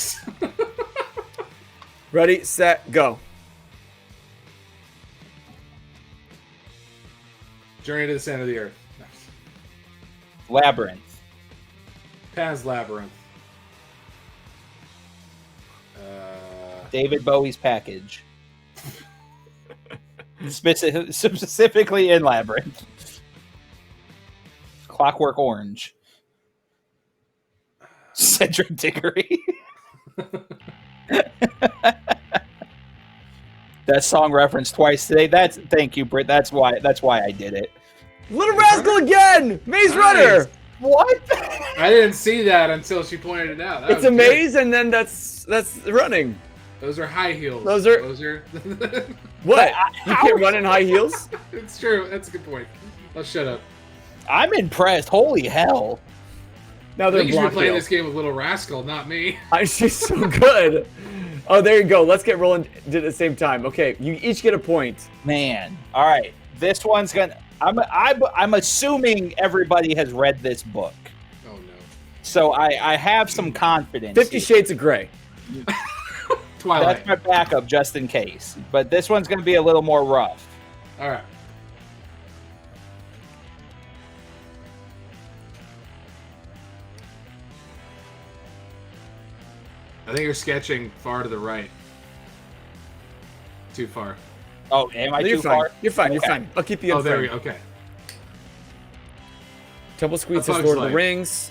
Ready, set, go. Journey to the Center of the Earth. Labyrinth. Pan's Labyrinth. David Bowie's Package. Specifically in Labyrinth. Clockwork Orange. Cedric Diggory. That song referenced twice today. Thank you, Britt. That's why I did it. Little Rascal again! Maze Runner! What? I didn't see that until she pointed it out. It's a maze, and then that's running. Those are high heels. Those are. What? You can't run in high heels? It's true. That's a good point. Let's shut up. I'm impressed. Holy hell. Now I they're think you should be blocked. playing this game with Little Rascal, not me. She's so good. Oh, there you go. Let's get rolling at the same time. Okay, you each get a point. Man. All right. This one's gonna. I'm assuming everybody has read this book. Oh no. So I have some confidence. 50 Shades of Grey. Twilight. That's my backup just in case. But this one's going to be a little more rough. All right. I think you're sketching far to the right. Too far. Oh, am I too far? You're fine. You're Okay. fine. I'll keep you in Oh, there we frame. go. Okay. Temple Squeed A says Bug's Lord of the Life. Rings.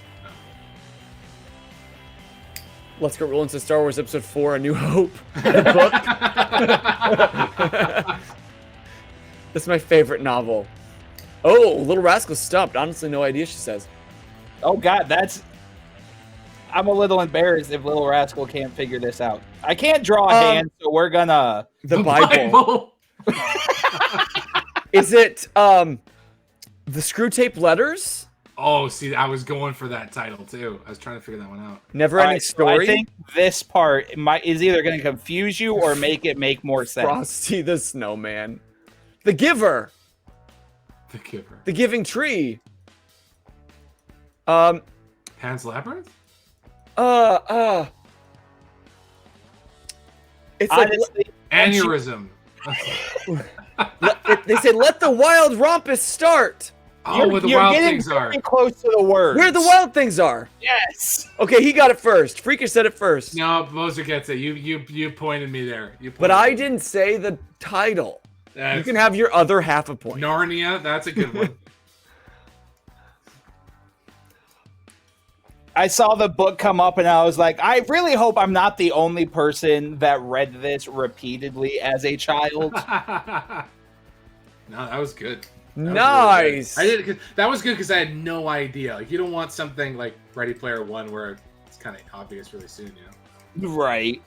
Let's go roll into Star Wars Episode 4, A New Hope. The book. That's my favorite novel. Oh, Little Rascal stumped. Honestly, no idea, she says. Oh, God, I'm a little embarrassed if Little Rascal can't figure this out. I can't draw a hand, so we're gonna... The Bible. Is it the Screw Tape Letters? Oh, see, I was going for that title too. I was trying to figure that one out. Never Ending Story? I think this part is either going to confuse you or make it make more sense. Frosty the Snowman. The Giver. The Giver. The Giving Tree. Pan's Labyrinth? It's Honestly, Aneurysm. they say, let the wild rompus start. Oh, where the wild things are. Getting close to the word. Where the wild things are. Yes. Okay, he got it first. Freakish said it first. No, Boser gets it. You pointed me there. But I didn't say the title. You can have your other half a point. Narnia, that's a good one. I saw the book come up and I was like, I really hope I'm not the only person that read this repeatedly as a child. No, that was good. That was Nice. really good. That was good because I had no idea. Like, you don't want something like Ready Player One where it's kind of obvious really soon, you know? Right.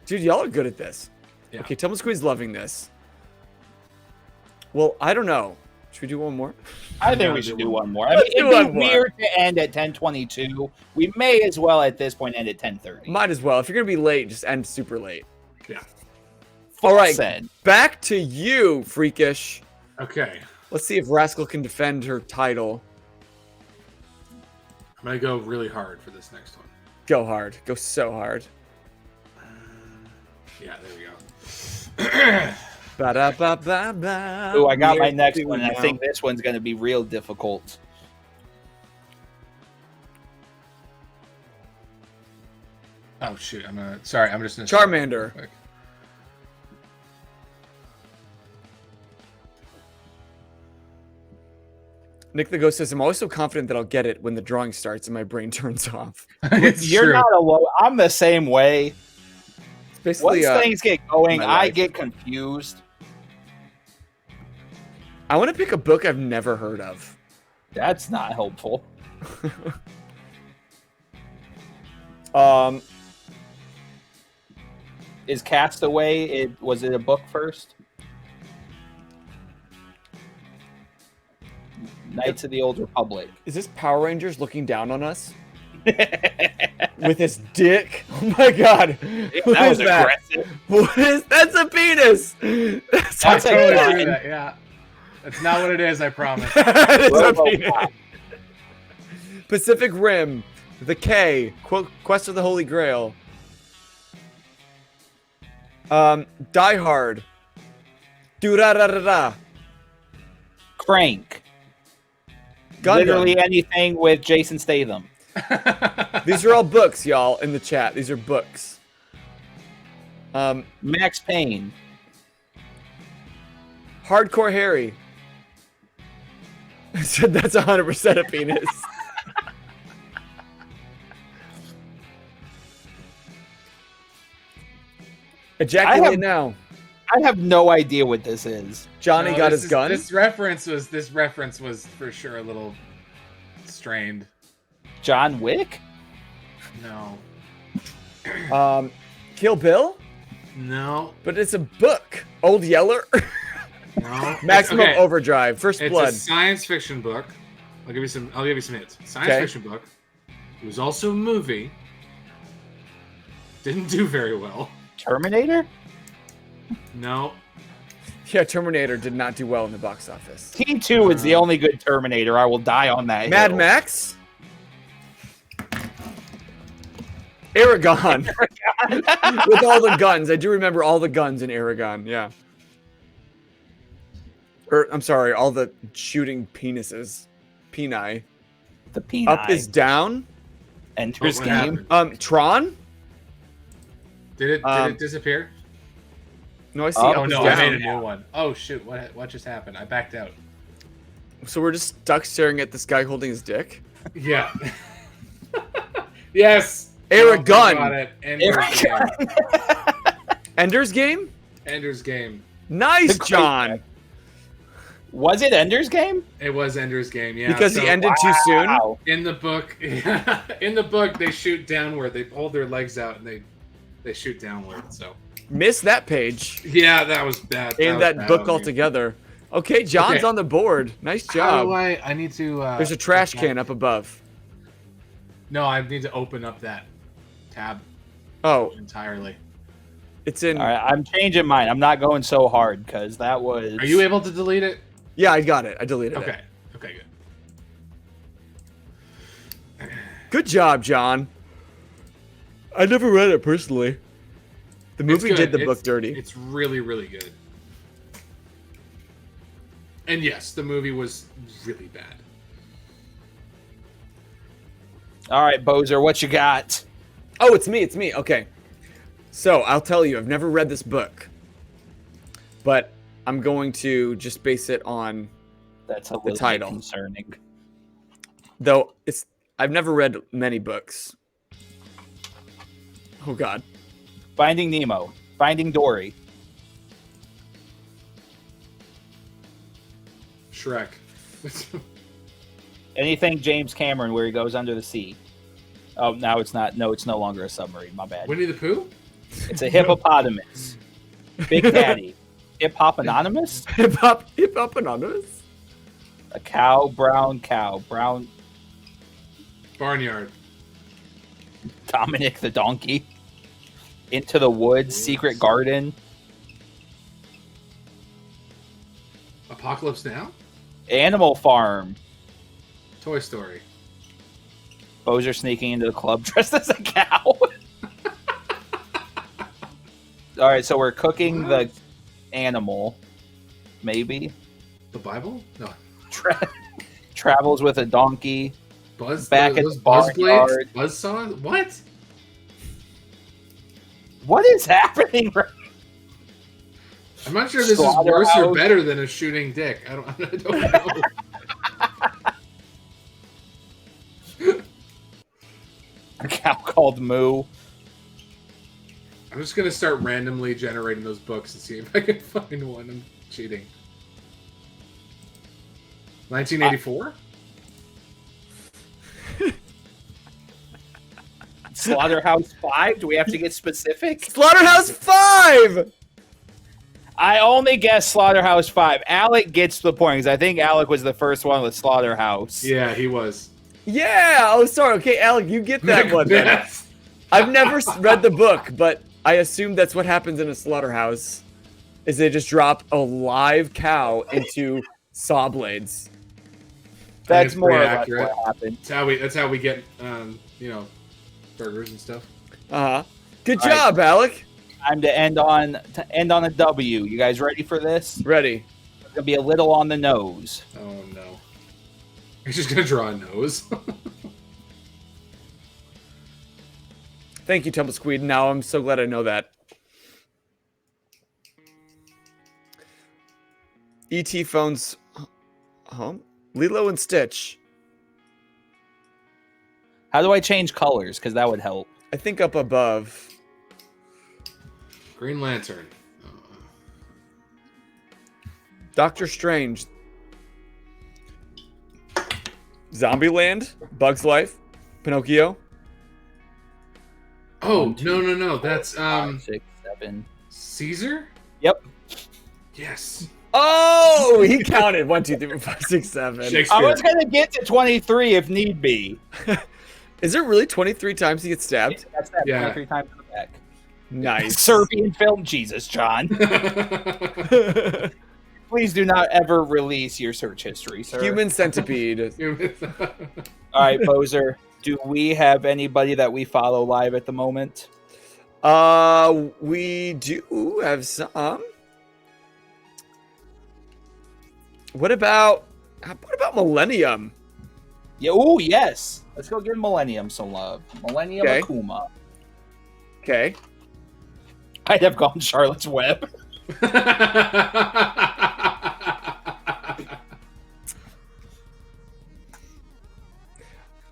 Dude, y'all are good at this. Yeah. Okay, Tumble Squee's loving this. Well, I don't know. Should we do one more? I think we should do one more. I Let's mean, do it'd one be more. weird to end at 10:22. We may as well at this point end at 10:30. Might as well. If you're going to be late, just end super late. Yeah. All right, Said. back to you, Freakish. Okay. Let's see if Rascal can defend her title. I'm going to go really hard for this next one. Go hard. Go so hard. Yeah, there we go. Ba-da-ba-ba-ba. Oh, I got my Here next we one. And I go. think this one's going to be real difficult. Oh, shoot. Sorry, I'm just going to... Charmander. Quick. Nick the Ghost says, I'm always so confident that I'll get it when the drawing starts and my brain turns off. It's You're true. not alone. I'm the same way. It's basically, Once things get going, my I life. get confused. I want to pick a book I've never heard of. That's not helpful. Is Castaway? Was it a book first? Knights of the Old Republic. Is this Power Rangers looking down on us? With his dick? Oh my god. What That is was that? aggressive. What is that's a penis? That's That's a a Totally gun. do that, yeah. That's not what it is, I promise. That is a Robo penis. Cop. Pacific Rim, The K, Quest of the Holy Grail. Die Hard. Do-da-da-da-da. Crank. Gundam. Literally anything with Jason Statham. These are all books, y'all, in the chat. These are books. Max Payne. Hardcore Harry. Said that's 100% a penis. Ejaculate now. I have no idea what this is. Johnny No, got this his is- gun. This reference was for sure a little strained. John Wick? No. Kill Bill? No. But it's a book. Old Yeller? No. Maximum Okay. Overdrive. First It's Blood. a science fiction book. I'll give you some hints. Science Okay. fiction book. It was also a movie. Didn't do very well. Terminator? No. Yeah, Terminator did not do well in the box office. T2 is the only good Terminator. I will die on that Mad hill. Max? Aragon. With all the guns. I do remember all the guns in Aragon, yeah. Or, I'm sorry, all the shooting penises. Peni. The Peni. Up is down. Enter's What Game. happened? Tron? Did it disappear? No, I see Oh, up Oh is no, down. I made a new one. Oh shoot, what just happened? I backed out. So we're just stuck staring at this guy holding his dick? Yeah. Yes. Aragon. Got it. Ender's Game. Ender's Game? Ender's Game. Nice, The John. Was it Ender's Game? It was Ender's Game, yeah. Because so he ended too soon? Wow. in the book. In the book, they shoot downward. They hold their legs out and they shoot downward. So Missed that page. yeah, that was bad. And was that bad book on me. altogether. Okay, John's Okay. on the board. Nice How job. do I need to. There's a trash can up above. No, I need to open up that tab Oh, entirely. it's in. All right, I'm changing mine. I'm not going so hard because that was. Are you able to delete it? Yeah, I got it. I deleted it. Okay. Okay, good. Good job, John. I never read it personally. The movie It's did good. the book dirty. It's really, really good. And yes, the movie was really bad. All right, Boser, what you got? Oh, it's me. It's me. Okay. So I'll tell you, I've never read this book, but I'm going to just base it on, That's a little title. concerning. though it's. I've never read many books. Oh God. Finding Nemo. Finding Dory. Shrek. Anything James Cameron where he goes under the sea. Oh, now it's not. No, it's no longer a submarine. My bad. Winnie the Pooh? It's a hippopotamus. Big Daddy. Hip Hop Anonymous? Hip hop anonymous. A cow, brown cow. Brown Barnyard. Dominic the donkey. Into the Woods. Secret Garden. Apocalypse Now? Animal Farm. Toy Story. Boser sneaking into the club dressed as a cow. All right, so we're cooking the animal. Maybe. The Bible? No. Travels with a donkey. Buzz? Back at those the Buzz blades? barnyard. Buzzsaw? What? What is happening right I'm not sure this is worse or Slaughterhouse. better than a shooting dick. I don't know. called Moo. I'm just gonna start randomly generating those books and see if I can find one. I'm cheating. 1984? Slaughterhouse 5? Do we have to get specific? Slaughterhouse 5! I only guessed Slaughterhouse 5. Alec gets the point, because I think Alec was the first one with Slaughterhouse. Yeah, he was. Yeah! Oh, sorry. Okay, Alec, you get that one then. Yes. I've never read the book, but I assume that's what happens in a slaughterhouse, is they just drop a live cow into saw blades. That's it's more pretty or less accurate. what happened. That's how we get burgers and stuff. Uh-huh. Good All right. job, Alec. Time to end on a W. You guys ready for this? Ready. It's gonna be a little on the nose. Oh no. He's just gonna draw a nose. Thank you, Tumble Squeed. Now I'm so glad I know that. E.T. phones home. Lilo and Stitch. How do I change colors? Because that would help. I think up above. Green Lantern. Doctor Strange. Zombieland. Bug's Life. Pinocchio. Oh, 1, 2, no. That's 5, 6, 7. Caesar? Yep. Yes. Oh, he counted 1, 2, 3, 4, 5, 6, 7. I Shakespeare. was gonna get to 23 if need be. Is there really 23 times he gets stabbed? That's that Yeah. 23 times in the back. Nice. Serbian film, Jesus, John. Please do not ever release your search history, sir. Human centipede. All right, Boser. Do we have anybody that we follow live at the moment? We do have some. What about Millennium? Yeah. Oh, yes. Let's go give Millennium some love. Millennium Okay. Akuma. Okay. I'd have gone Charlotte's Web.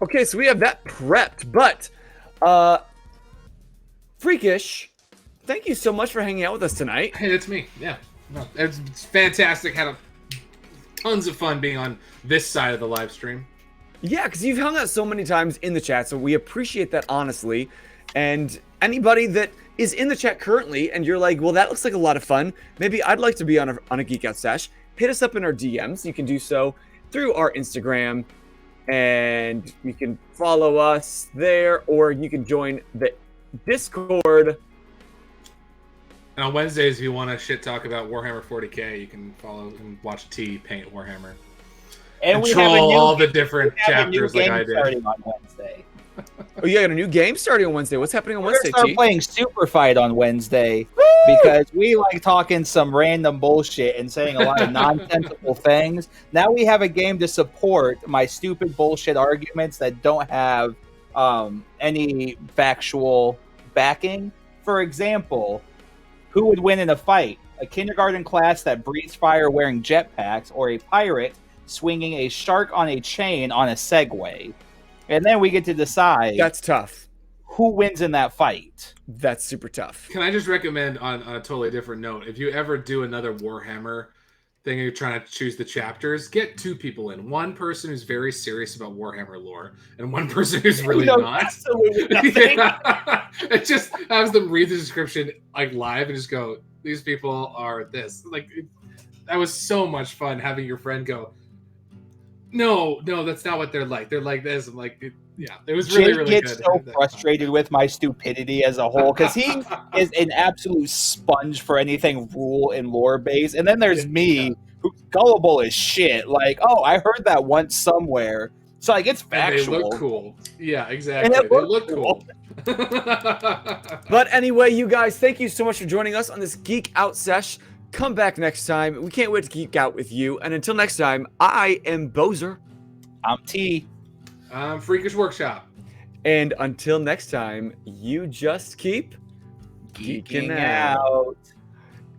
Okay, so we have that prepped, but Freakish, thank you so much for hanging out with us tonight. Hey, that's me. Yeah. No, it's fantastic. Had tons of fun being on this side of the live stream. Yeah, because you've hung out so many times in the chat, so we appreciate that honestly. And anybody that is in the chat currently, and you're like, well, that looks like a lot of fun. Maybe I'd like to be on a Geek Out Sesh. Hit us up in our DMs. You can do so through our Instagram, and you can follow us there, or you can join the Discord. And on Wednesdays, if you want to shit talk about Warhammer 40k, you can follow and watch T paint Warhammer. And we troll have a new, all the different we have a new chapters like game I did. starting on Wednesday. Oh, you got a new game starting on Wednesday. What's happening on We're Wednesday, gonna start T? playing Super Fight on Wednesday because we like talking some random bullshit and saying a lot of nonsensical things. Now we have a game to support my stupid bullshit arguments that don't have any factual backing. For example, who would win in a fight? A kindergarten class that breathes fire wearing jetpacks, or a pirate swinging a shark on a chain on a Segway? And then we get to decide That's tough. who wins in that fight. That's super tough. Can I just recommend on a totally different note, if you ever do another Warhammer thing and you're trying to choose the chapters, get two people in. One person who's very serious about Warhammer lore, and one person who's really You know not. absolutely nothing. Yeah. It just has them read the description like live and just go, these people are this. Like, that was so much fun having your friend go, no, that's not what they're like. They're like this. I'm like, it was really, Jake really gets good. so frustrated with my stupidity as a whole because he is an absolute sponge for anything rule and lore based. And then there's me, who's gullible as shit. Like, oh, I heard that once somewhere. So like, it's And factual. they look cool. Yeah, exactly. And it They looked look cool. But anyway, you guys, thank you so much for joining us on this Geek Out Sesh. Come back next time. We can't wait to geek out with you. And until next time, I am Boser. I'm T. Freakish Workshop. And until next time, you just keep Geeking out.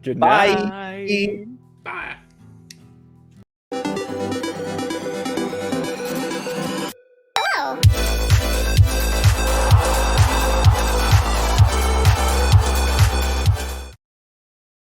Good Bye. night.